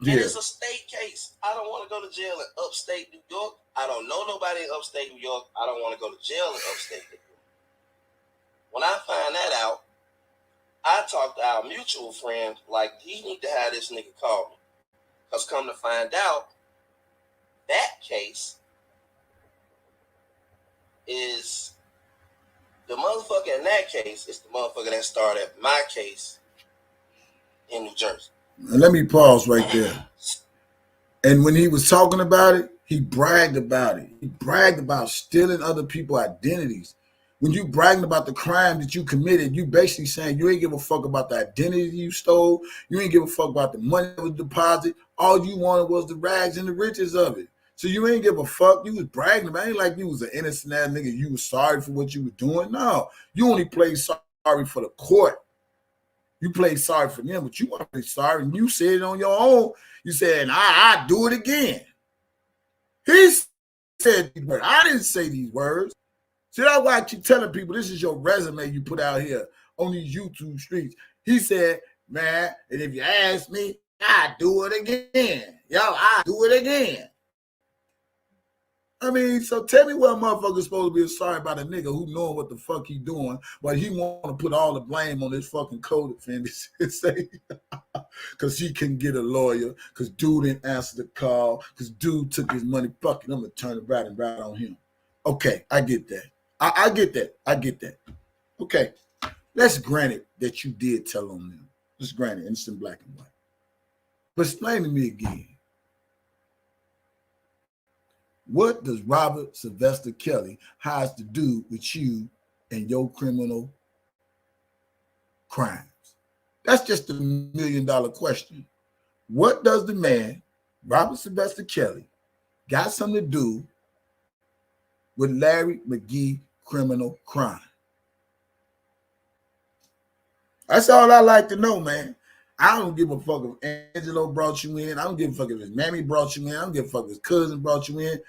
Yeah. And it's a state case. I don't want to go to jail in upstate New York. I don't know nobody in upstate New York. I don't want to go to jail in upstate New York. When I find that out, I talk to our mutual friend like he need to have this nigga call me. Because come to find out, that case is the motherfucker in that case is the motherfucker that started my case in New Jersey. And let me pause right there. And when he was talking about it, he bragged about it. He bragged about stealing other people's identities. When you bragging about the crime that you committed, you basically saying you ain't give a fuck about the identity you stole. You ain't give a fuck about the money that was deposited. All you wanted was the rags and the riches of it. So you ain't give a fuck. You was bragging about it. Ain't like you was an innocent ass nigga. You was sorry for what you were doing. No, you only played sorry for the court. You played sorry for them, but you weren't really sorry. And you said it on your own. You said, I do it again. He said these words. I didn't say these words. See, that's why I keep telling people this is your resume you put out here on these YouTube streets. He said, man, and if you ask me, I do it again. Yo, I do it again. I mean, so tell me what motherfucker's supposed to be sorry about a nigga who knowing what the fuck he doing, but he want to put all the blame on this fucking co-defendant and say, because he couldn't get a lawyer, because dude didn't answer the call, because dude took his money, fucking, I'm going to turn it right and right on him. Okay, I get that. I get that. I get that. Okay, let's grant it that you did tell on them. Let's grant it, and it's in black and white. But explain to me again. What does Robert Sylvester Kelly has to do with you and your criminal crimes? That's just a $1 million question. What does the man, Robert Sylvester Kelly, got something to do with Larry McGee criminal crime? That's all I like to know, man. I don't give a fuck if Angelo brought you in. I don't give a fuck if his mammy brought you in. I don't give a fuck if his cousin brought you in.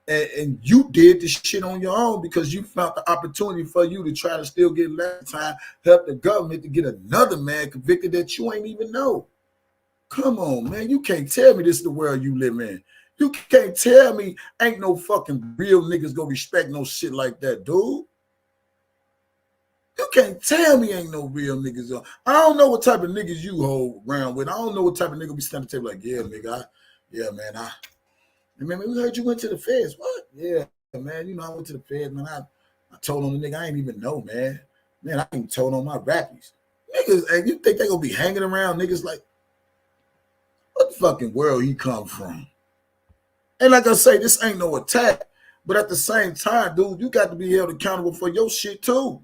And you did this shit on your own because you found the opportunity for you to try to still get last time, help the government to get another man convicted that you ain't even know. Come on, man. You can't tell me this is the world you live in. You can't tell me ain't no fucking real niggas gonna respect no shit like that, dude. You can't tell me ain't no real niggas. I don't know what type of niggas you hold around with. I don't know what type of nigga be standing table like, yeah, nigga, man, we heard you went to the feds. What? Yeah, man, you know, I went to the feds, man. I told on the nigga I ain't even know, man. Man, I ain't told on my rappies. Niggas, and you think they gonna be hanging around niggas like, what fucking world he come from? And like I say, this ain't no attack. But at the same time, dude, you got to be held accountable for your shit too.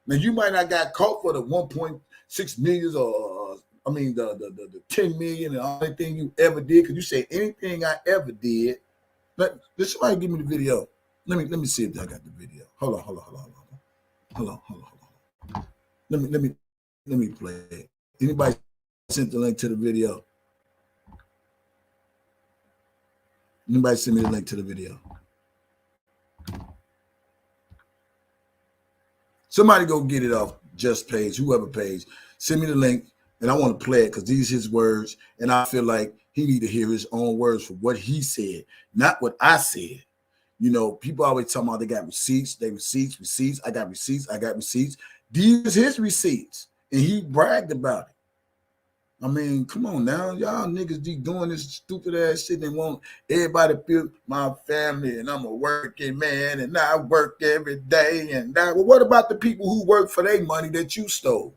Now, you might not got caught for the 1.6 million or the 10 million and all anything you ever did, because you say anything I ever did. Let somebody give me the video. Let me see if I got the video. Hold on. Let me play it. Anybody sent the link to the video? Anybody send me the link to the video? Somebody go get it off Just Page, whoever page. Send me the link, and I want to play it because these are his words, and I feel like he need to hear his own words for what he said, not what I said. You know, people always talking about they got receipts, receipts. I got receipts. These are his receipts, and he bragged about it. I mean, come on now. Y'all niggas be doing this stupid ass shit and want everybody to feel my family and I'm a working man and I work every day and that. Well, what about the people who work for their money that you stole?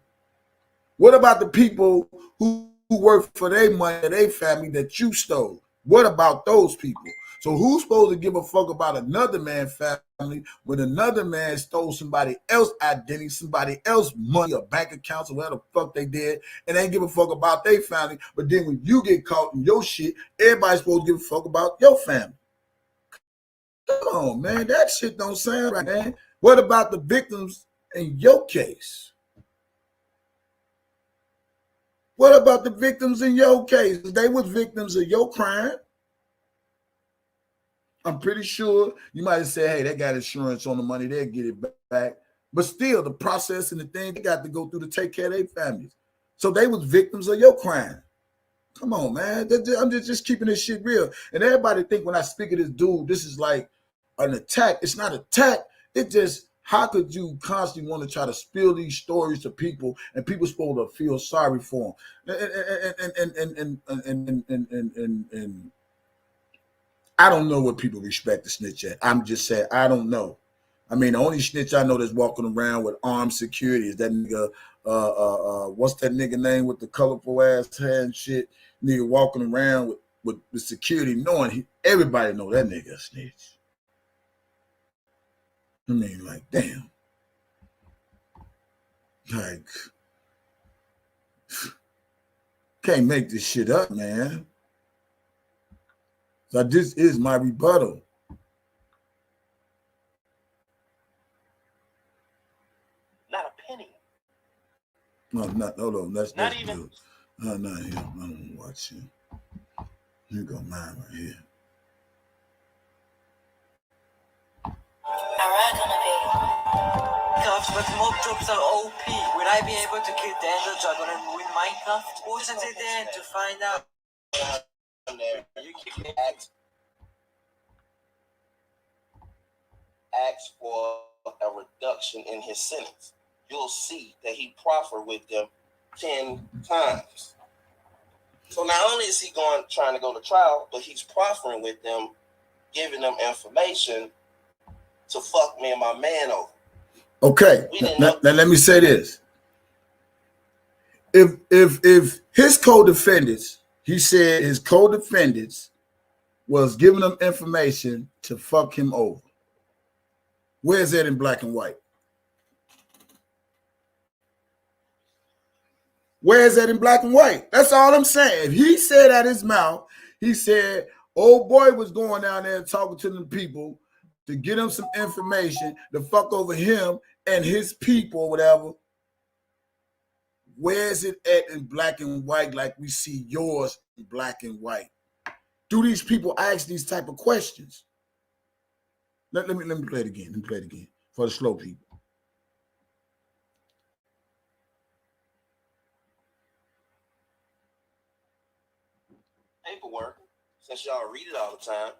What about the people who work for their money and their family that you stole? What about those people? So who's supposed to give a fuck about another man's family when another man stole somebody else's identity, somebody else's money or bank accounts or whatever the fuck they did, and they give a fuck about their family? But then when you get caught in your shit, everybody's supposed to give a fuck about your family. Come on, man. That shit don't sound right, man. What about the victims in your case? What about the victims in your case? They was victims of your crime. I'm pretty sure you might have said, hey, they got insurance on the money, they'll get it back. But still, the process and the thing they got to go through to take care of their families. So they was victims of your crime. Come on, man. I'm just keeping this shit real. And everybody think when I speak of this dude, this is like an attack. It's not an attack. It just, how could you constantly want to try to spill these stories to people and people supposed to feel sorry for them? And I don't know what people respect the snitch at. I'm just saying, I don't know. I mean, the only snitch I know that's walking around with armed security is that nigga, what's that nigga name with the colorful ass hair and shit? Nigga walking around with security knowing everybody know that nigga a snitch. I mean, like, damn. Like, can't make this shit up, man. So this is my rebuttal. Not a penny. No, not, hold on. That's not even. Good. No, not him. I don't want to watch him. Here go mine right here. Minecraft, but mob drops are OP. Will I be able to kill the Ender Dragon and win Minecraft? What's at the end to find out? You keep ask for a reduction in his sentence. You'll see that he proffered with them 10 times. So not only is he trying to go to trial, but he's proffering with them, giving them information to fuck me and my man over. Okay, now let me say this. If his co-defendants, he said his co-defendants was giving them information to fuck him over. Where's that in black and white? Where is that in black and white? That's all I'm saying. If he said out his mouth, he said, old boy was going down there talking to them people to get him some information to fuck over him and his people or whatever. Where is it at in black and white like we see yours in black and white? Do these people ask these type of questions? Let me play it again. Let me play it again for the slow people. Paperwork, since y'all read it all the time,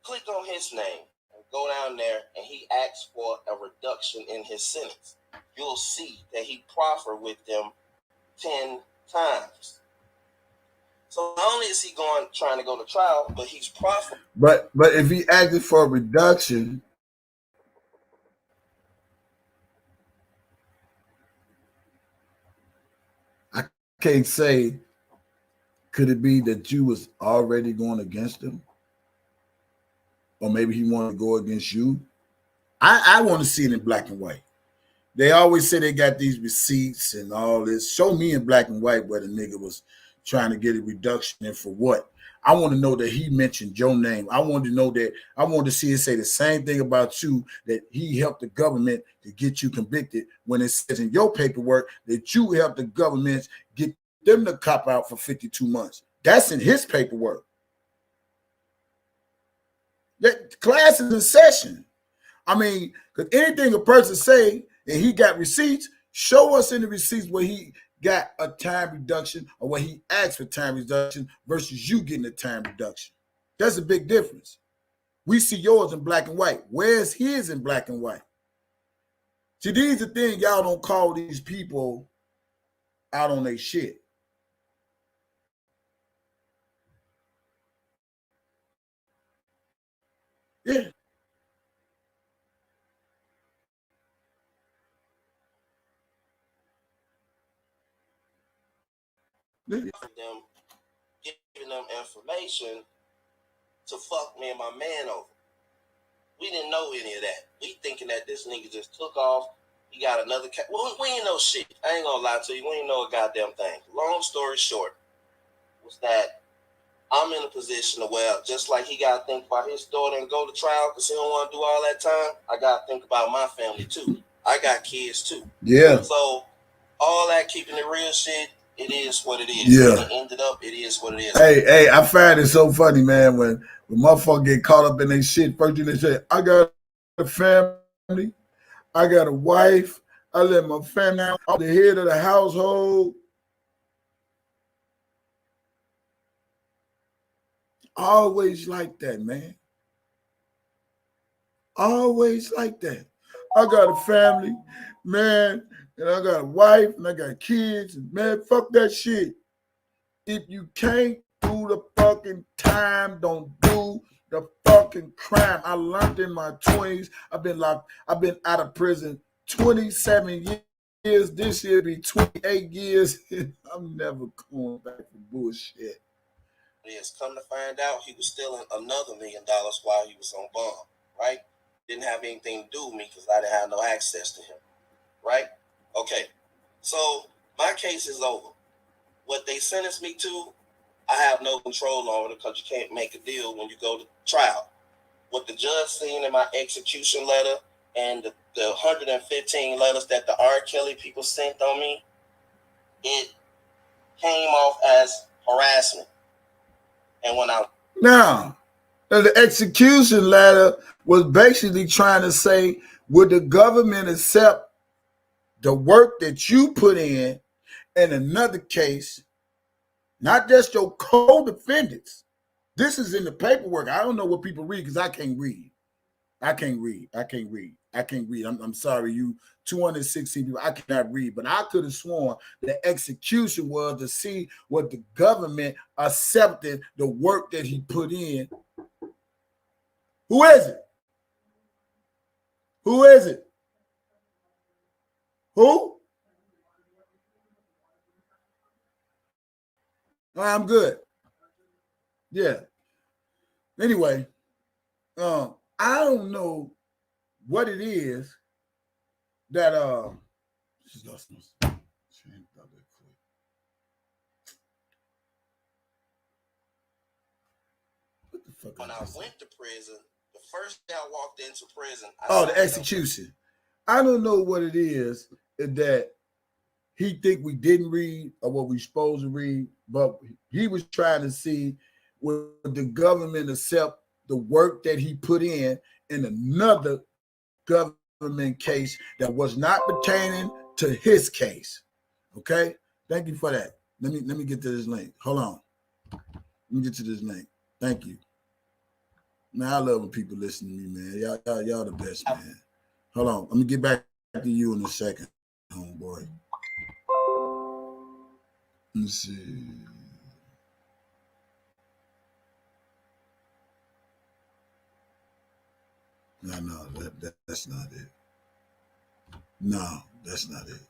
click on his name and go down there and he asks for a reduction in his sentence. You'll see that he proffered with them 10 times. So not only is he trying to go to trial, but he's proffering. But if he acted for a reduction, I can't say, could it be that you was already going against him? Or maybe he wanted to go against you? I want to see it in black and white. They always say they got these receipts and all this. Show me in black and white where the nigga was trying to get a reduction and for what. I want to know that he mentioned your name. I want to know that. I want to see it say the same thing about you, that he helped the government to get you convicted, when it says in your paperwork that you helped the government get them to cop out for 52 months. That's in his paperwork. That class is in session. I mean, because anything a person say and he got receipts, show us in the receipts where he got a time reduction or where he asked for time reduction versus you getting a time reduction. That's a big difference. We see yours in black and white. Where's his in black and white? See, these are things y'all don't call these people out on their shit. Yeah. Them, giving them information to fuck me and my man over. We didn't know any of that. We thinking that this nigga just took off. He got another cat. Well, we ain't know shit. I ain't gonna lie to you. We ain't know a goddamn thing. Long story short was that I'm in a position where just like he got to think about his daughter and go to trial because he don't want to do all that time, I got to think about my family too. I got kids too. Yeah. So all that keeping it real shit, it is what it is. Yeah. And it ended up, it is what it is. Hey, I find it so funny, man, when motherfuckers get caught up in their shit. First thing they say, I got a family, I got a wife, I let my family out, I'm the head of the household. Always like that, man. Always like that. I got a family, man, and I got a wife, and I got kids, and man, fuck that shit. If you can't do the fucking time, don't do the fucking crime. I learned in my 20s. I've been out of prison 27 years. This year be 28 years. I'm never going back for bullshit. Yes, come to find out, he was stealing another $1 million while he was on bond, right? Didn't have anything to do with me because I didn't have no access to him, right? Okay, so my case is over. What they sentenced me to, I have no control over it because you can't make a deal when you go to trial. What the judge seen in my execution letter and the 115 letters that the R.Kelly people sent on me, it came off as harassment. And when Now, the execution letter was basically trying to say, would the government accept the work that you put in another case, not just your co-defendants? This is in the paperwork. I don't know what people read because I can't read. I'm sorry, you 216 people. I cannot read, but I could have sworn the execution was to see what the government accepted the work that he put in. Who is it? Who is it? Who? I'm good. Yeah. Anyway, I don't know what it is that when I went to prison, the first day I walked into prison, the execution. I don't know what it is that he think we didn't read or what we supposed to read, but he was trying to see would the government accept the work that he put in another government case that was not pertaining to his case. Okay, thank you for that. Let me get to this link. Hold on. Let me get to this link. Thank you. Man, I love when people listen to me, man. Y'all the best, man. Hold on. Let me get back to you in a second, homeboy. Let's see. No, that's not it. No, that's not it.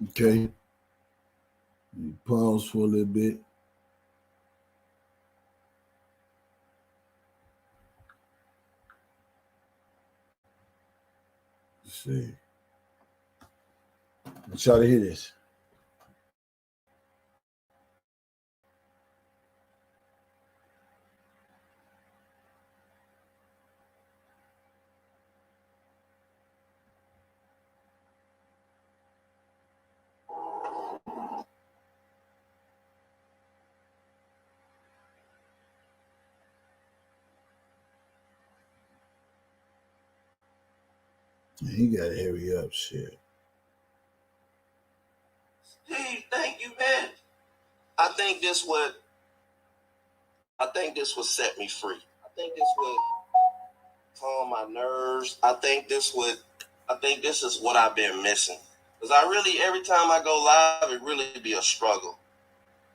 Okay. Pause for a little bit. Let's see. Let's try to hear this. He gotta hurry up, shit. Steve, thank you, man. I think this would set me free. I think this would calm my nerves. I think this is what I've been missing. Because every time I go live, it really be a struggle.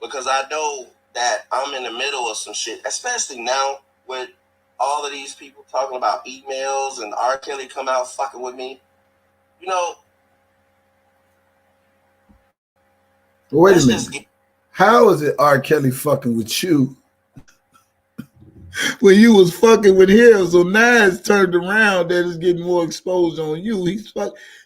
because I know that I'm in the middle of some shit, especially now with all of these people talking about emails and R.Kelly come out fucking with me. You know. Wait a minute. How is it R.Kelly fucking with you when you was fucking with him? So now it's turned around that it's getting more exposed on you.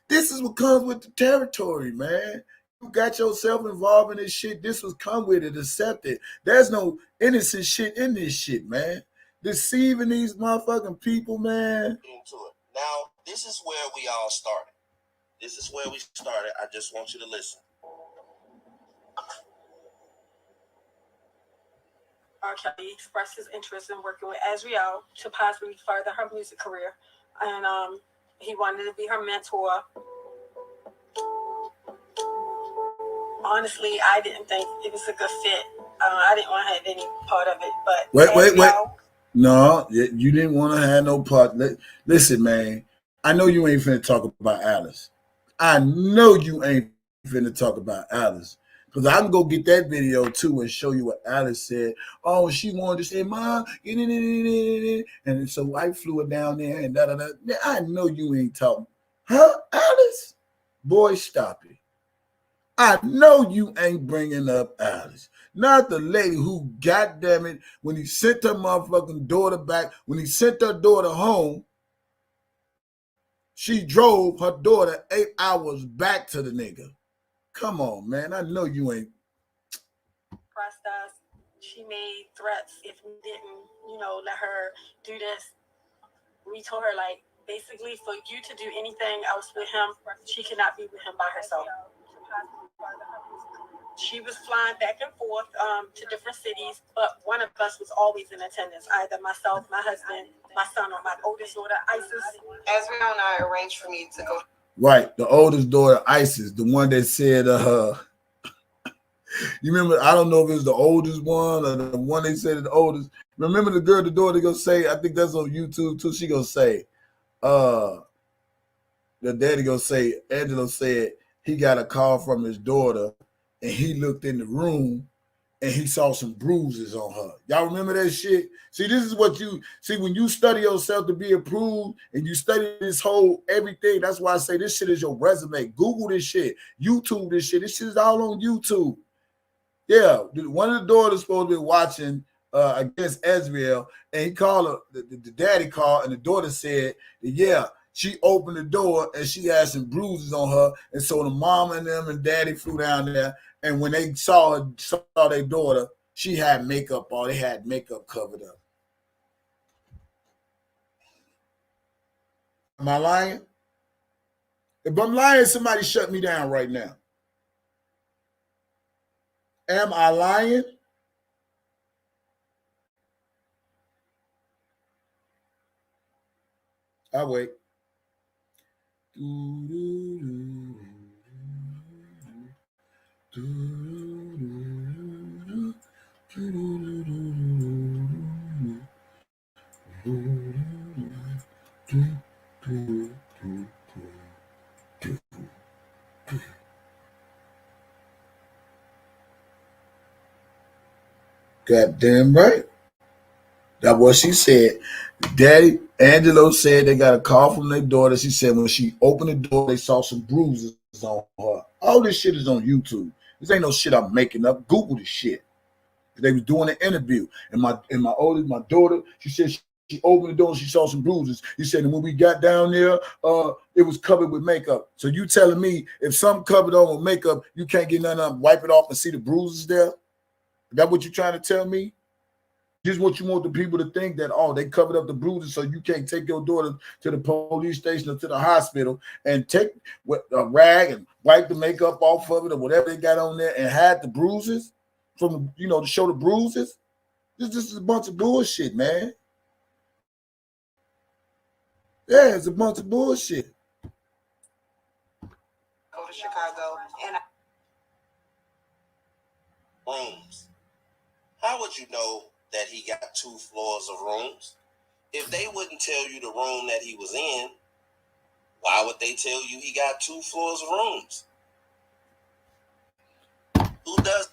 This is what comes with the territory, man. You got yourself involved in this shit. This was come with it. Accept it. There's no innocent shit in this shit, man. Deceiving these motherfucking people, man. Into it. Now, this is where we all started. This is where we started. I just want you to listen. R.Kelly expressed his interest in working with Azriel to possibly further her music career, and he wanted to be her mentor. Honestly, I didn't think it was a good fit. I didn't want to have any part of it. But wait. No, you didn't want to have no part. Listen, man. I know you ain't finna talk about Alice. I know you ain't finna talk about Alice. Because I can go get that video too and show you what Alice said. Oh, she wanted to say, Mom, and so I flew her down there and da-da-da. I know you ain't talking. Huh, Alice? Boy, stop it. I know you ain't bringing up Alice. Not the lady who, goddamn it, when he sent her motherfucking daughter back, when he sent her daughter home, she drove her daughter 8 hours back to the nigga. Come on, man. I know you ain't. Us. She made threats if we didn't, let her do this. We told her, like, basically, for you to do anything else with him, she cannot be with him by herself. She was flying back and forth to different cities, but one of us was always in attendance, either myself, my husband, my son, or my oldest daughter, Isis. Azriel and I arranged for me to go. Right, the oldest daughter, Isis, the one that said, you remember, I don't know if it was the oldest one or the one they said the oldest. Remember the girl, the daughter, gonna say, I think that's on YouTube too, she gonna say, the daddy gonna say, Angelo said he got a call from his daughter and he looked in the room and he saw some bruises on her. Y'all remember that shit? See, this is what you see when you study yourself to be approved and you study this whole everything. That's why I say this shit is your resume. Google this shit, YouTube this shit. This shit is all on YouTube. Yeah, one of the daughters supposed to be watching against Azriel, and he called her, the daddy called, and the daughter said, yeah, she opened the door and she had some bruises on her. And so the mom and them and daddy flew down there. And when they saw their daughter, she had makeup on. They had makeup covered up. Am I lying? If I'm lying, somebody shut me down right now. Am I lying? I'll wait. Goddamn right. That's what she said. Daddy, Angelo said they got a call from their daughter. She said when she opened the door, they saw some bruises on her. All this shit is on YouTube. This ain't no shit I'm making up. Google this shit. They was doing an interview, and my daughter, she said she opened the door and she saw some bruises. He said, and when we got down there, it was covered with makeup. So you telling me if something covered on with makeup, you can't get none of them, wipe it off and see the bruises there? Is that what you're trying to tell me? This is what you want the people to think, that, oh, they covered up the bruises so you can't take your daughter to the police station or to the hospital and take a rag and wipe the makeup off of it or whatever they got on there and hide the bruises from, to show the bruises. This is a bunch of bullshit, man. Yeah, it's a bunch of bullshit. Go to Chicago and rooms. How would you know that he got 2 floors of rooms? If they wouldn't tell you the room that he was in, why would they tell you he got 2 floors of rooms? Who does?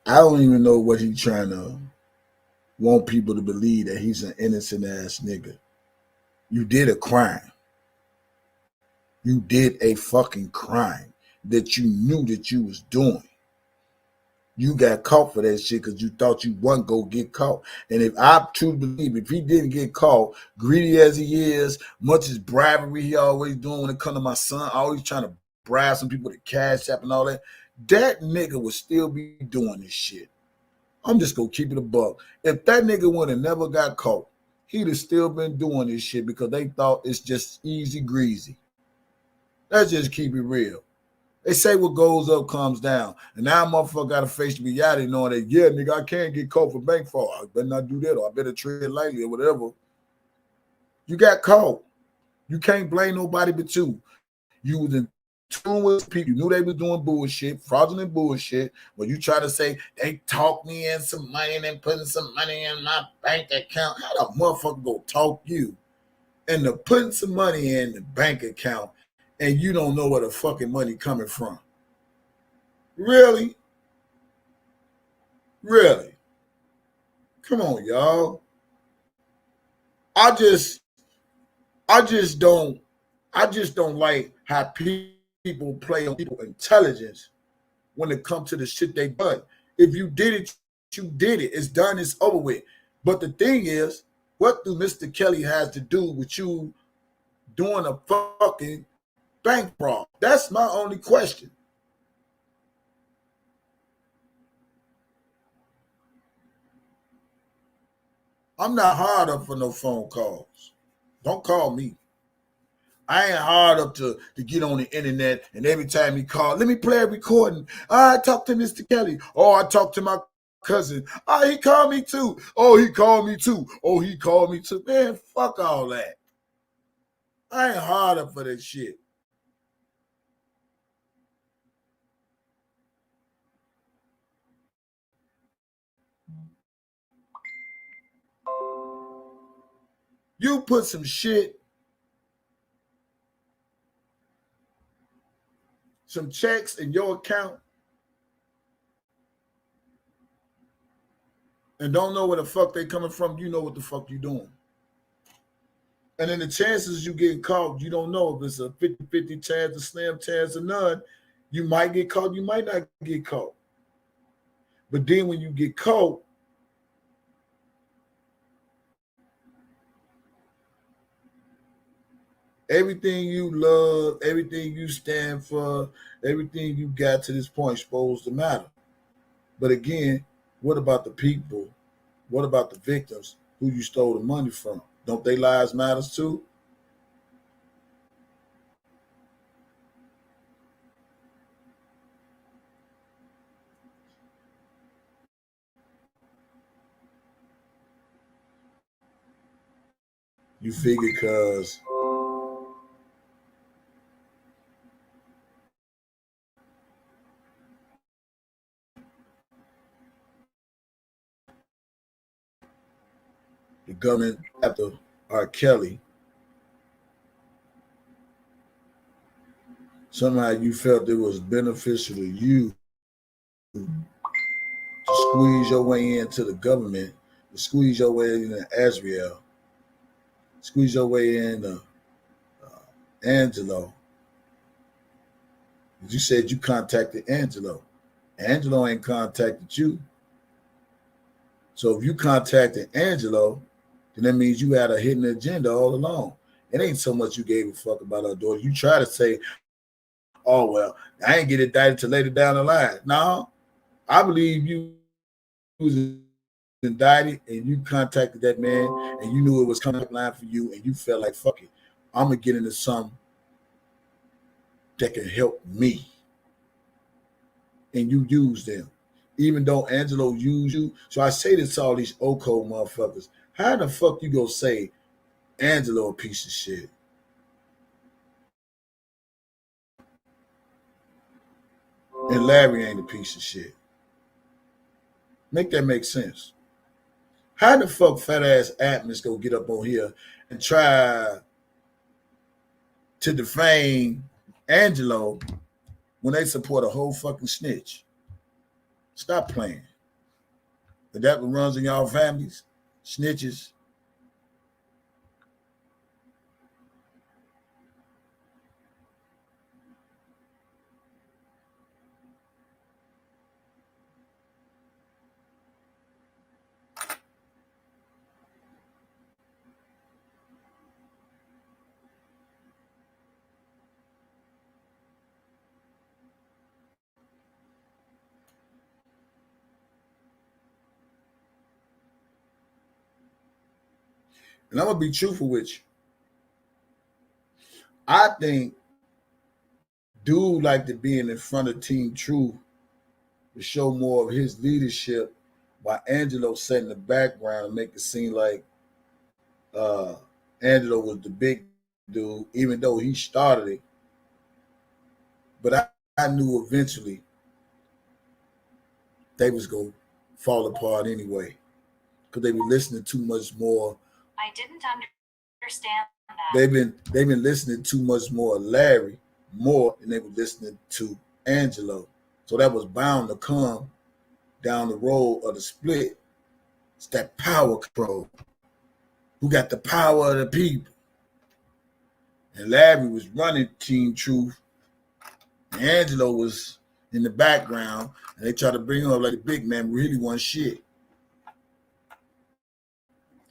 I don't even know what he's trying to want people to believe, that he's an innocent ass nigga. You did a crime. You did a fucking crime that you knew that you was doing. You got caught for that shit because you thought you wasn't going to get caught. And if I truly believe, if he didn't get caught, greedy as he is, much as bribery he always doing when it comes to my son, always trying to bribe some people to cash app and all that, that nigga would still be doing this shit. I'm just going to keep it a buck. If that nigga would have never got caught, he'd have still been doing this shit because they thought it's just easy greasy. Let's just keep it real. They say what goes up comes down. And now motherfucker got to face the reality knowing that, yeah, nigga, I can't get caught for bank fraud. I better not do that, or I better tread lightly or whatever. You got caught. You can't blame nobody but you. You was in tune with people. You knew they was doing bullshit, fraudulent bullshit. When you try to say, they talked me in some money and then putting some money in my bank account. How the motherfucker go talk you into putting some money in the bank account and you don't know where the fucking money coming from? Really? Really? Come on, y'all. I just don't like how people play on people's intelligence when it comes to the shit they done. If you did it, you did it. It's done, it's over with. But the thing is, what do Mr. Kelly has to do with you doing a fucking bank fraud? That's my only question. I'm not hard up for no phone calls. Don't call me. I ain't hard up to get on the internet and every time he call, let me play a recording. I talk to Mr. Kelly. Oh, I talk to my cousin. Oh, he called me too. Oh, he called me too. Oh, he called me too. Man, fuck all that. I ain't hard up for that shit. You put some shit, some checks in your account and don't know where the fuck they coming from, you know what the fuck you doing. And then the chances you getting caught, you don't know if it's a 50-50 chance, a slim chance, or none. You might get caught, you might not get caught. But then when you get caught, everything you love, everything you stand for, everything you got to this point is supposed to matter. But again, what about the people? What about the victims who you stole the money from? Don't their lives matter too? You figure because the government after R.Kelly, somehow you felt it was beneficial to you to squeeze your way into the government, to squeeze your way into Azrael, squeeze your way into Angelo. You said you contacted Angelo. Angelo ain't contacted you. So if you contacted Angelo, then that means you had a hidden agenda all along. It ain't so much you gave a fuck about our daughter. You try to say, oh, well, I ain't get indicted till later down the line. No, I believe you was indicted and you contacted that man and you knew it was coming up line for you and you felt like, fuck it, I'm going to get into something that can help me. And you use them. Even though Angelo used you. So I say this to all these OCO motherfuckers. How the fuck you gonna say Angelo a piece of shit? And Larry ain't a piece of shit. Make that make sense. How the fuck fat ass Atmos go get up on here try to defame Angelo when they support a whole fucking snitch. Stop playing. Is that what runs in y'all families? Snitches. And I'm gonna be truthful with you. I think dude like to be in front of Team Truth to show more of his leadership, while Angelo sat in the background and make it seem like Angelo was the big dude, even though he started it. But I knew eventually they was gonna fall apart anyway, because they were listening too much more. I didn't understand that. They've been listening too much more Larry more than they were listening to Angelo. So that was bound to come down the road of the split. It's that power control. Who got the power of the people? And Larry was running Team Truth. And Angelo was in the background, and they tried to bring him up like the big man really wasn't shit.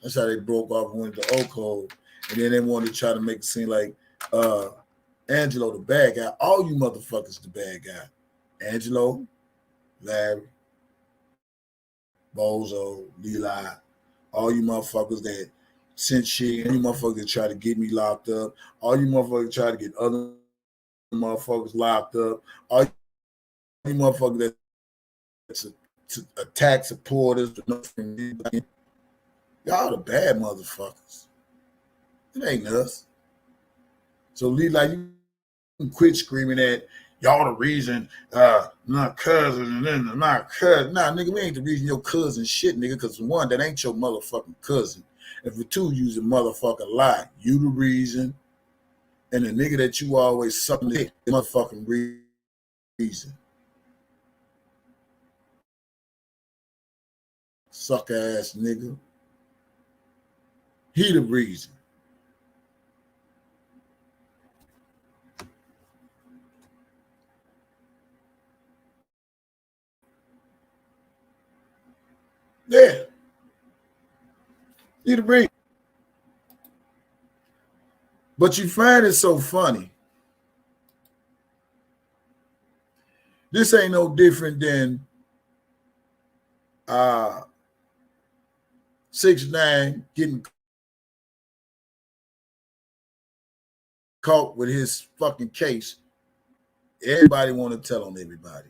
That's how they broke off and went to O-Code. And then they wanted to try to make it seem like Angelo the bad guy. All you motherfuckers the bad guy. Angelo, Larry, Bozo, Levi, all you motherfuckers that sent shit, all you motherfuckers that try to get me locked up, all you motherfuckers that try to get other motherfuckers locked up, all you motherfuckers that to attack supporters, y'all the bad motherfuckers. It ain't us. So Levi, you can quit screaming at y'all the reason my cousin and then my cousin. Nah, nigga, we ain't the reason your cousin shit, nigga, because for one, that ain't your motherfucking cousin. And for two, you's a motherfucking lie. You the reason. And the nigga that you always sucking dick, the motherfucking reason. Suck ass nigga. He the reason. Yeah. He the reason. But you find it so funny. This ain't no different than 6ix9ine getting caught with his fucking case. Everybody want to tell on everybody.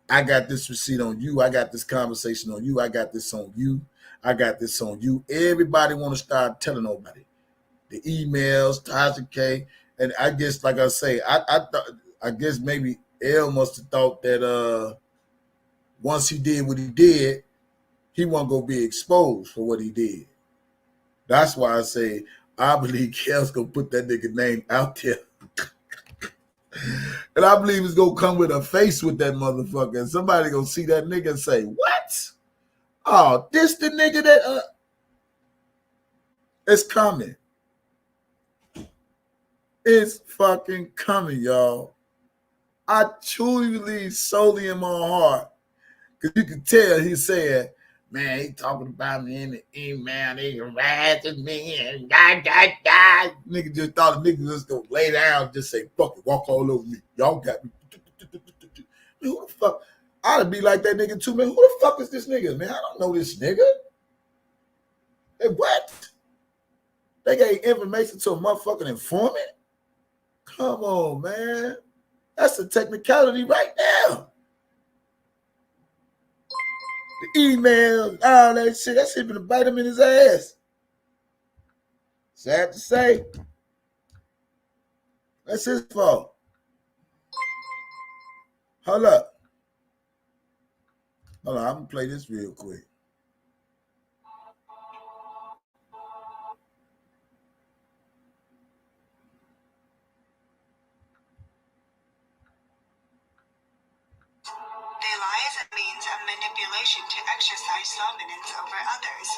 I got this receipt on you. I got this conversation on you. I got this on you. I got this on you. Everybody want to start telling nobody. The emails, Tasha K. And I guess, like I say, I guess maybe L must have thought that once he did what he did, he wasn't going to be exposed for what he did. That's why I say I believe Kel's going to put that nigga name out there. And I believe it's going to come with a face with that motherfucker. And somebody going to see that nigga and say, what? Oh, this the nigga that... It's coming. It's fucking coming, y'all. I truly believe solely in my heart. Because you can tell he said, man, he talking about me in the email. They harassing me and die. Nigga just thought a nigga was just going to lay down and just say, fuck it, walk all over me. Y'all got me. Man, who the fuck? I'd be like that nigga too, man. Who the fuck is this nigga, man? I don't know this nigga. Hey, what? They gave information to a motherfucking informant? Come on, man. That's a technicality right now. The emails, all that shit gonna bite him in his ass. Sad to say. That's his fault. Hold up. Hold on, I'm gonna play this real quick. a means of manipulation to exercise dominance over others.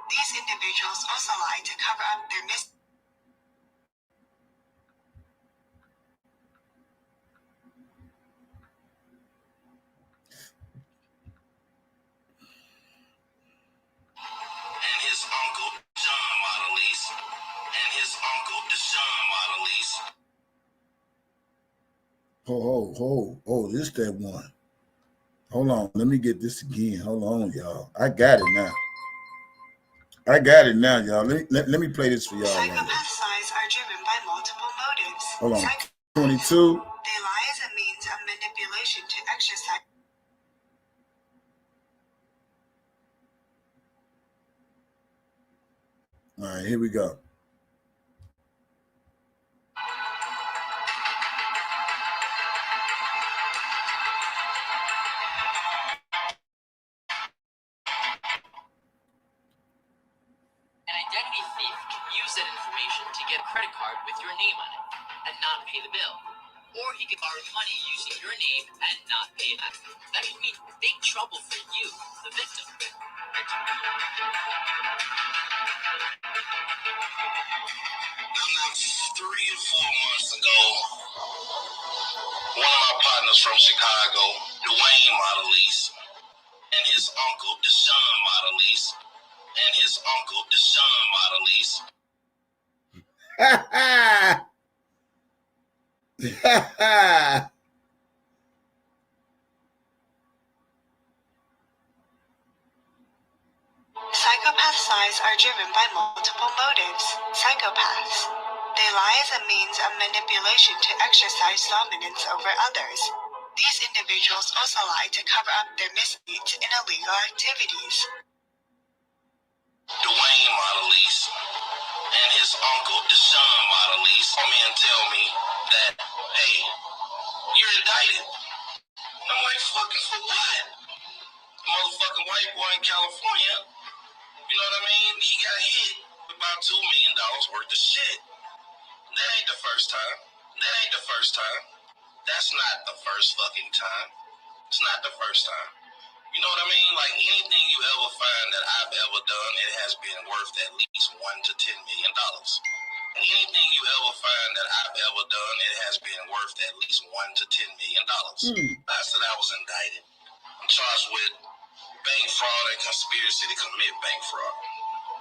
These individuals also lie to cover up their and his uncle John Modelise and his uncle Deshaun Modelise. Oh, this that one. Hold on, let me get this again. Hold on, y'all. I got it now. Y'all. Let me play this for y'all. Psychopath lies are driven by multiple motives. Hold on. 22. They lie as a means of manipulation to exercise. All right, here we go. An identity thief can use that information to get a credit card with your name on it and not pay the bill. Or he can borrow money using your name and not pay that. That could mean big trouble for you, the victim. About 3 or 4 months ago, one of my partners from Chicago, Dwayne Modelise, and his uncle Deshaun Modelise, and his uncle Deshaun Modelise. Psychopath lies are driven by multiple motives. Psychopaths. They lie as a means of manipulation to exercise dominance over others. These individuals also lie to cover up their misdeeds in illegal activities. Dwayne Modelise and his uncle Deshaun Modelise come in and tell me that, hey, you're indicted. I'm like, fucking for what? Motherfucking white boy in California, you know what I mean? He got hit with about $2 million worth of shit. That ain't the first time. That's not the first fucking time. It's not the first time. You know what I mean? Like anything you ever find that I've ever done, it has been worth at least $1 to $10 million. And anything you ever find that I've ever done, it has been worth at least $1 to $10 million. I said I was indicted. I'm charged with bank fraud and conspiracy to commit bank fraud.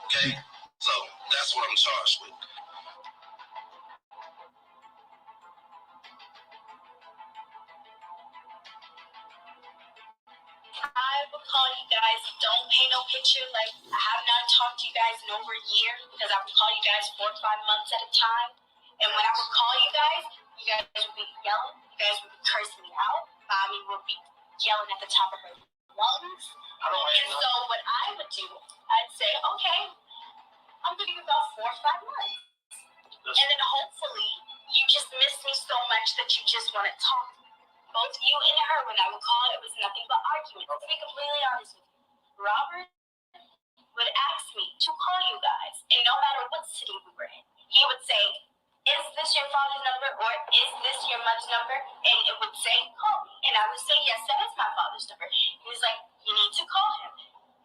Okay? So that's what I'm charged with. I will call you guys. Don't paint no picture. Like, I have not talked to you guys in over a year because I would call you guys 4 or 5 months at a time. And when I would call you guys would be yelling. You guys would be cursing me out. Mommy would be yelling at the top of her lungs. And so what I would do, I'd say, okay, I'm going to give about 4 or 5 months. And then hopefully you just miss me so much that you just want to talk. Both you and her, when I would call, it was nothing but arguments. To be completely honest with you, Robert would ask me to call you guys, and no matter what city we were in, he would say, is this your father's number or is this your mother's number? And it would say, call me. And I would say, yes, that is my father's number. He was like, you need to call him.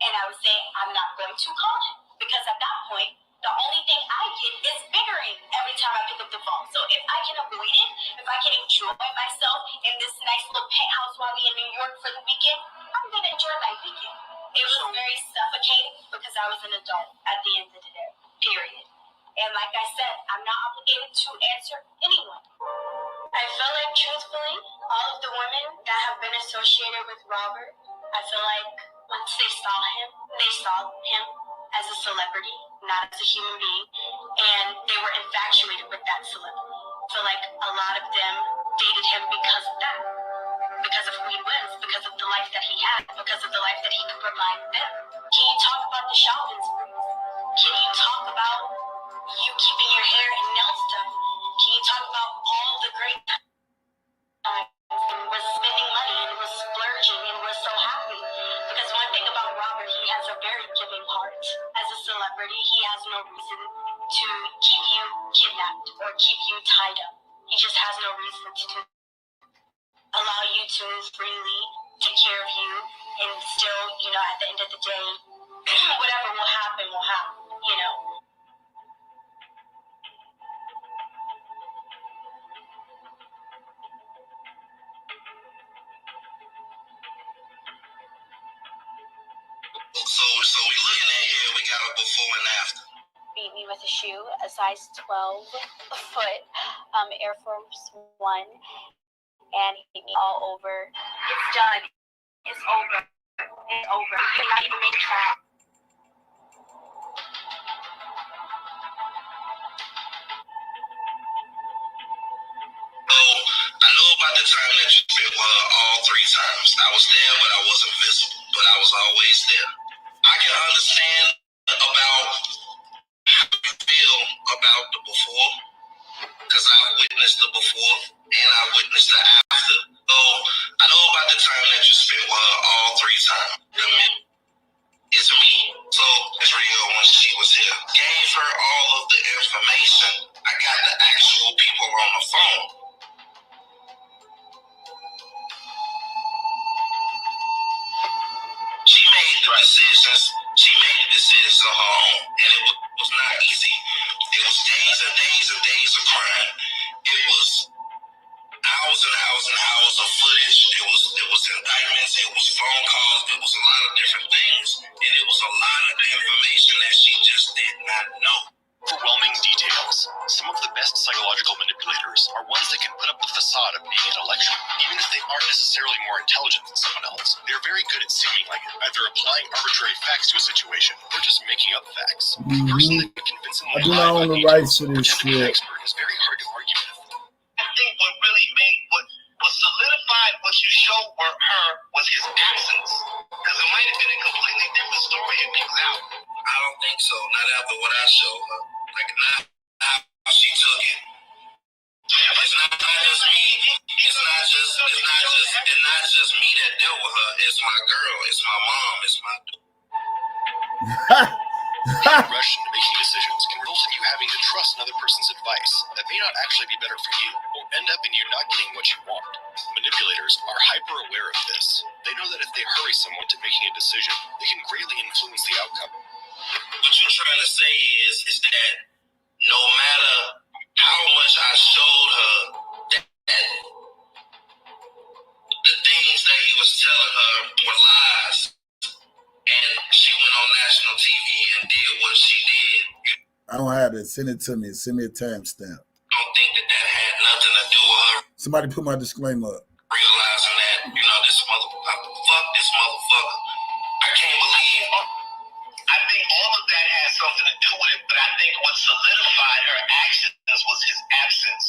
And I would say, I'm not going to call him. Because at that point, the only thing I get is bickering every time I pick up the phone. So if I can avoid it, if I can enjoy myself in this nice little penthouse while we in New York for the weekend, I'm going to enjoy my weekend. It was very suffocating because I was an adult at the end of the day, period. And like I said, I'm not obligated to answer anyone. I feel like, truthfully, all of the women that have been associated with Robert, I feel like once they saw him as a celebrity, not as a human being, and they were infatuated with that celebrity. I feel like a lot of them dated him because of that, because of who he was, because of the life that he had, because of the life that he could provide them. Can you talk about the shopping sprees? Can you talk about you keeping your hair and nails done? Can you talk about all the great times and was spending money and was splurging and was so happy? Because one thing about Robert, he has a very giving heart. As a celebrity, he has no reason to keep you kidnapped or keep you tied up. He just has no reason to do. allow you to move freely, take care of you, and still, at the end of the day, whatever will happen, So we looking at here, we got a before and after. Beat me with a shoe, a size 12 foot Air Force One, and he beat me all over. It's done. It's over. It's over. You cannot even make a track. I know about the time that you spent with her all 3 times. I was there, but I wasn't visible. But I was always there. I can understand about how you feel about the before, because I've witnessed the before and I witnessed the after. So I know about the time that you spent with her all 3 times. It's me. So it's real when she was here. Gave her all of the information. I got the actual people on the phone. She made the decisions. She made the decisions on her own, and it was not easy. It was days and days and days of crying. It was hours and hours and hours of footage. It was indictments. It was phone calls. It was a lot of different things, and it was a lot of the information that she just did not know. Overwhelming details. Some of the best psychological manipulators are ones that can put up the facade of being intellectual, even if they aren't necessarily more intelligent than someone else. They're very good at seeming like it, either applying arbitrary facts to a situation or just making up facts. A person that can convincingly I do not own the rights to this shit. Expert is very hard to argue with. I think what really made what solidified what you showed her was his absence, because it might have been a completely different story if he was out. I don't think so. Not after what I showed her. Like, not how she took it. It's not just me. It's not just me that dealt with her. It's my girl. It's my mom. It's my rush into making decisions can result in you having to trust another person's advice that may not actually be better for you, or end up in you not getting what you want. Manipulators are hyper aware of this. They know that if they hurry someone to making a decision, they can greatly influence the outcome. What you're trying to say is that no matter how much I showed her that the things that he was telling her were lies, and she went on national TV and did what she did. I don't have it. Send it to me. Send me a timestamp. Don't think that had nothing to do with her. Somebody put my disclaimer up. Realizing that, this motherfucker, fuck this motherfucker. I can't believe. I think all of that had something to do with it, but I think what solidified her actions was his absence.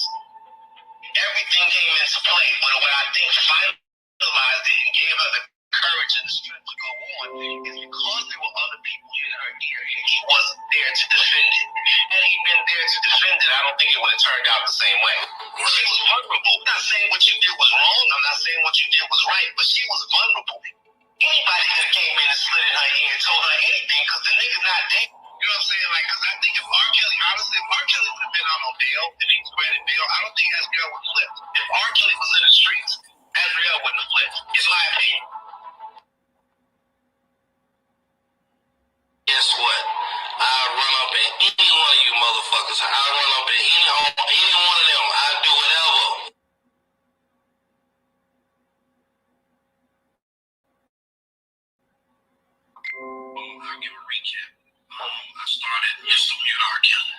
Everything came into play, but what I think finalized it and gave her the courage and the strength to go on is because there were other people in her ear and he wasn't there to defend it. Had he been there to defend it, I don't think it would have turned out the same way. She was vulnerable. I'm not saying what you did was wrong. I'm not saying what you did was right, but she was vulnerable. Anybody could have came in and slid in her ear and told her anything because the nigga not dead. You know what I'm saying? Like, because I think if R.Kelly, honestly, if R.Kelly would have been out on bail and he was granted bail, I don't think Asriel would have flipped. If R.Kelly was in the streets, Asriel wouldn't have flipped. It's my opinion. Guess what? I'll run up at any one of you motherfuckers. I'll run up at any one of them. I'll do whatever. I'll give a recap. I started Mr. R.Kelly.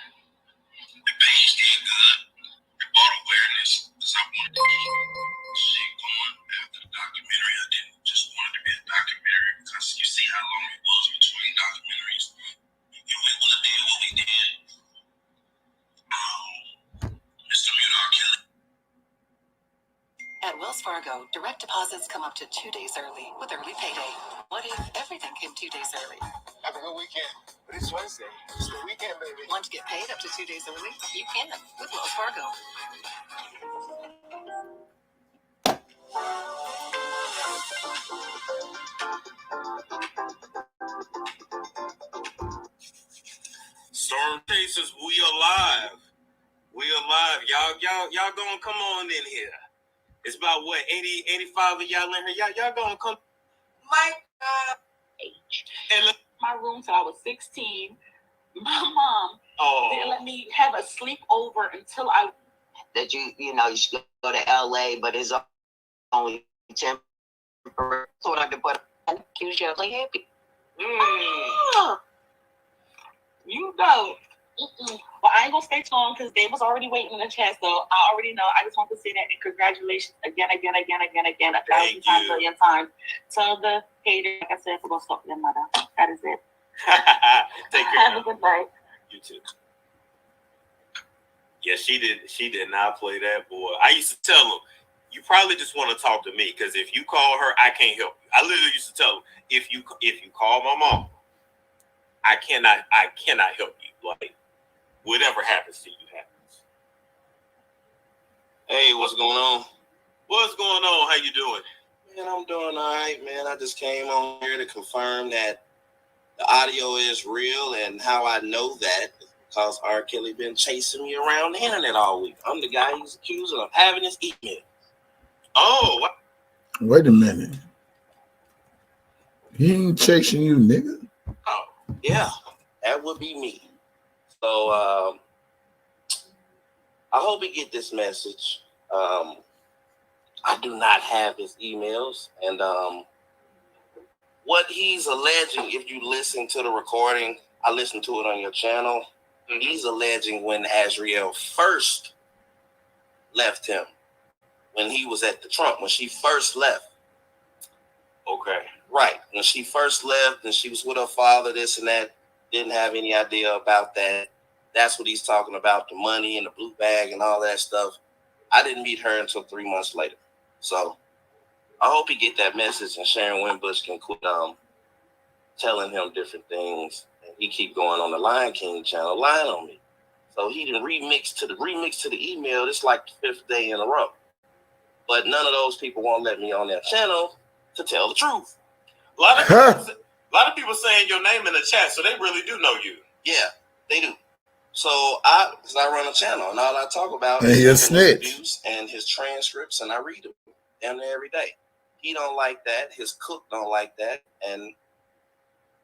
The page did good. It brought awareness because I wanted to keep shit going after the documentary. I didn't just want it to be a documentary because you see how long it was between documentaries. And we would have did what we did. Mr. R.Kelly. At Wells Fargo, direct deposits come up to 2 days early with early payday. What if everything came 2 days early? Have a good weekend. But it's Wednesday. It's the weekend, baby. Want to get paid up to 2 days early? You can with Wells Fargo. Storm Chasers, we alive. We alive. Y'all gonna come on in here. It's about what, 80, 85 of y'all in here. Y'all gonna come. My age. And look, my room till I was 16. My mom didn't let me have a sleepover until I. That you should go to LA, but it's only temporary. So I can put usually happy. You know. Well, I ain't gonna stay too long because they was already waiting in the chat, so I already know. I just want to say that and congratulations again, 1,000 times, a billion times. Tell the haters, like I said, to go stop their mother. That is it. Take care. Have a good night. You too. Yeah, she did not play that, boy. I used to tell him, you probably just want to talk to me because if you call her, I can't help you. I literally used to tell him, if you call my mom, I cannot help you. Like, whatever happens to you happens. Hey, what's going on? What's going on? How you doing? Man, I'm doing all right, man. I just came on here to confirm that the audio is real, and how I know that is because R.Kelly been chasing me around the internet all week. I'm the guy he's accusing of having his email. Oh, what? Wait a minute. He ain't chasing you, nigga. Oh, yeah, that would be me. So, I hope he get this message. I do not have his emails, and what he's alleging, if you listen to the recording, I listened to it on your channel. He's alleging when Azriel first left him, when he was at the Trump, when she first left. Okay. Right. When she first left and she was with her father, this and that, didn't have any idea about that. That's what he's talking about, the money and the blue bag and all that stuff. I didn't meet her until 3 months later. So I hope he get that message and Sharon Winbush can quit telling him different things. And he keep going on the Lion King channel lying on me. So he didn't remix to the email. It's like the 5th day in a row. But none of those people won't let me on their channel to tell the truth. A lot of people saying your name in the chat, so they really do know you. Yeah, they do. So because I run a channel and all I talk about is his interviews and his transcripts, and I read them damn near every day. He don't like that. His cook don't like that, and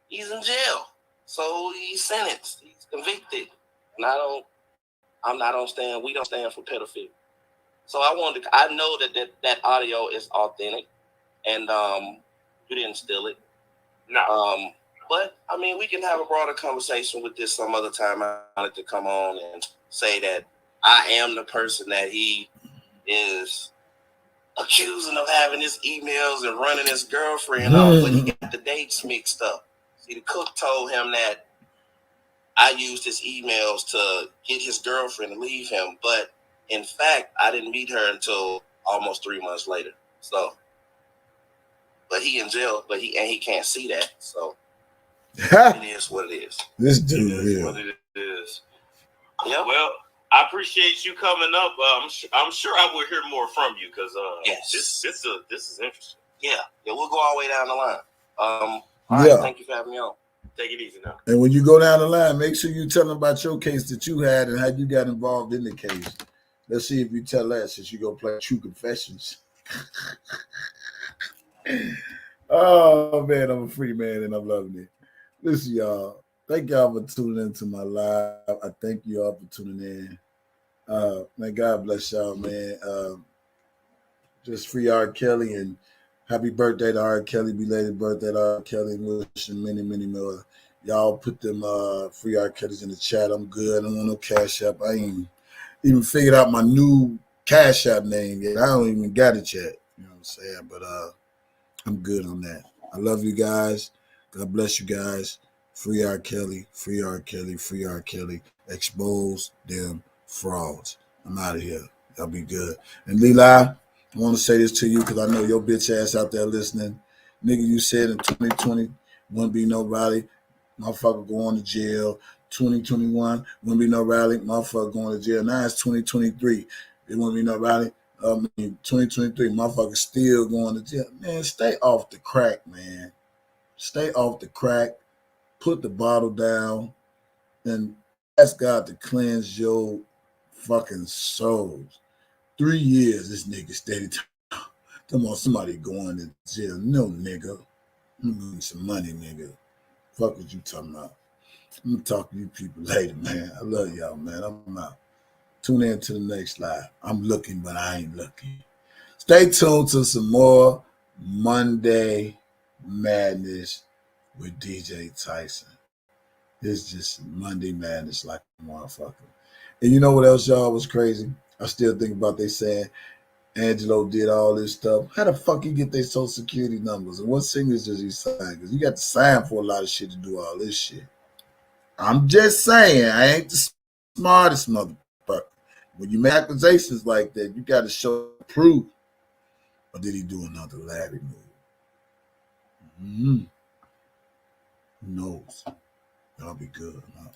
he's in jail. So he's sentenced. He's convicted, and we don't stand for pedophilia. So I know that audio is authentic, and you didn't steal it. No. But I mean, we can have a broader conversation with this some other time. I wanted to come on and say that I am the person that he is accusing of having his emails and running his girlfriend off, but he got the dates mixed up. See, the cook told him that I used his emails to get his girlfriend to leave him, but in fact, I didn't meet her until almost 3 months later. So, but he in jail, but he can't see that. So it is what it is. This dude here. What it is. Yep. Well, I appreciate you coming up. I'm sure I will hear more from you because yes, this is interesting. Yeah, we'll go all the way down the line. All right, thank you for having me on. Take it easy now. And when you go down the line, make sure you tell them about your case that you had and how you got involved in the case. Let's see if you tell that since you go play True Confessions. Oh man, I'm a free man and I'm loving it. Listen, y'all. Thank y'all for tuning into my live. I thank y'all for tuning in. Man, God bless y'all, man. Just free R.Kelly and happy birthday to R.Kelly. Belated birthday to R.Kelly and wishing many, many more. Y'all put them free R.Kellys in the chat. I'm good. I don't want no Cash App. I ain't even figured out my new Cash App name yet. I don't even got it yet. You know what I'm saying? But I'm good on that. I love you guys. God bless you guys. Free R.Kelly, free R.Kelly, free R.Kelly. Expose them frauds. I'm out of here. Y'all be good. And Levi, I want to say this to you because I know your bitch ass out there listening. Nigga, you said in 2020, wouldn't be no rally, motherfucker going to jail. 2021, wouldn't be no rally, motherfucker going to jail. Now it's 2023. It wouldn't be no rally. 2023, motherfucker still going to jail. Man, stay off the crack, man. Stay off the crack. Put the bottle down and ask God to cleanse your fucking souls. 3 years, this nigga steady talking about somebody going to jail. No, nigga. I'm getting some money, nigga. Fuck what you talking about. I'm gonna talk to you people later, man. I love y'all, man. I'm out. Tune in to the next live. I'm looking, but I ain't looking. Stay tuned to some more Monday Madness with DJ TYSON. It's just Monday Madness like a motherfucker. And you know what else, y'all, was crazy? I still think about they saying Angelo did all this stuff. How the fuck he get their social security numbers? And what singers does he sign? Because you got to sign for a lot of shit to do all this shit. I'm just saying, I ain't the smartest motherfucker. When you make accusations like that, you got to show proof. Or did he do another Larry move? Who knows? Y'all be good. Huh?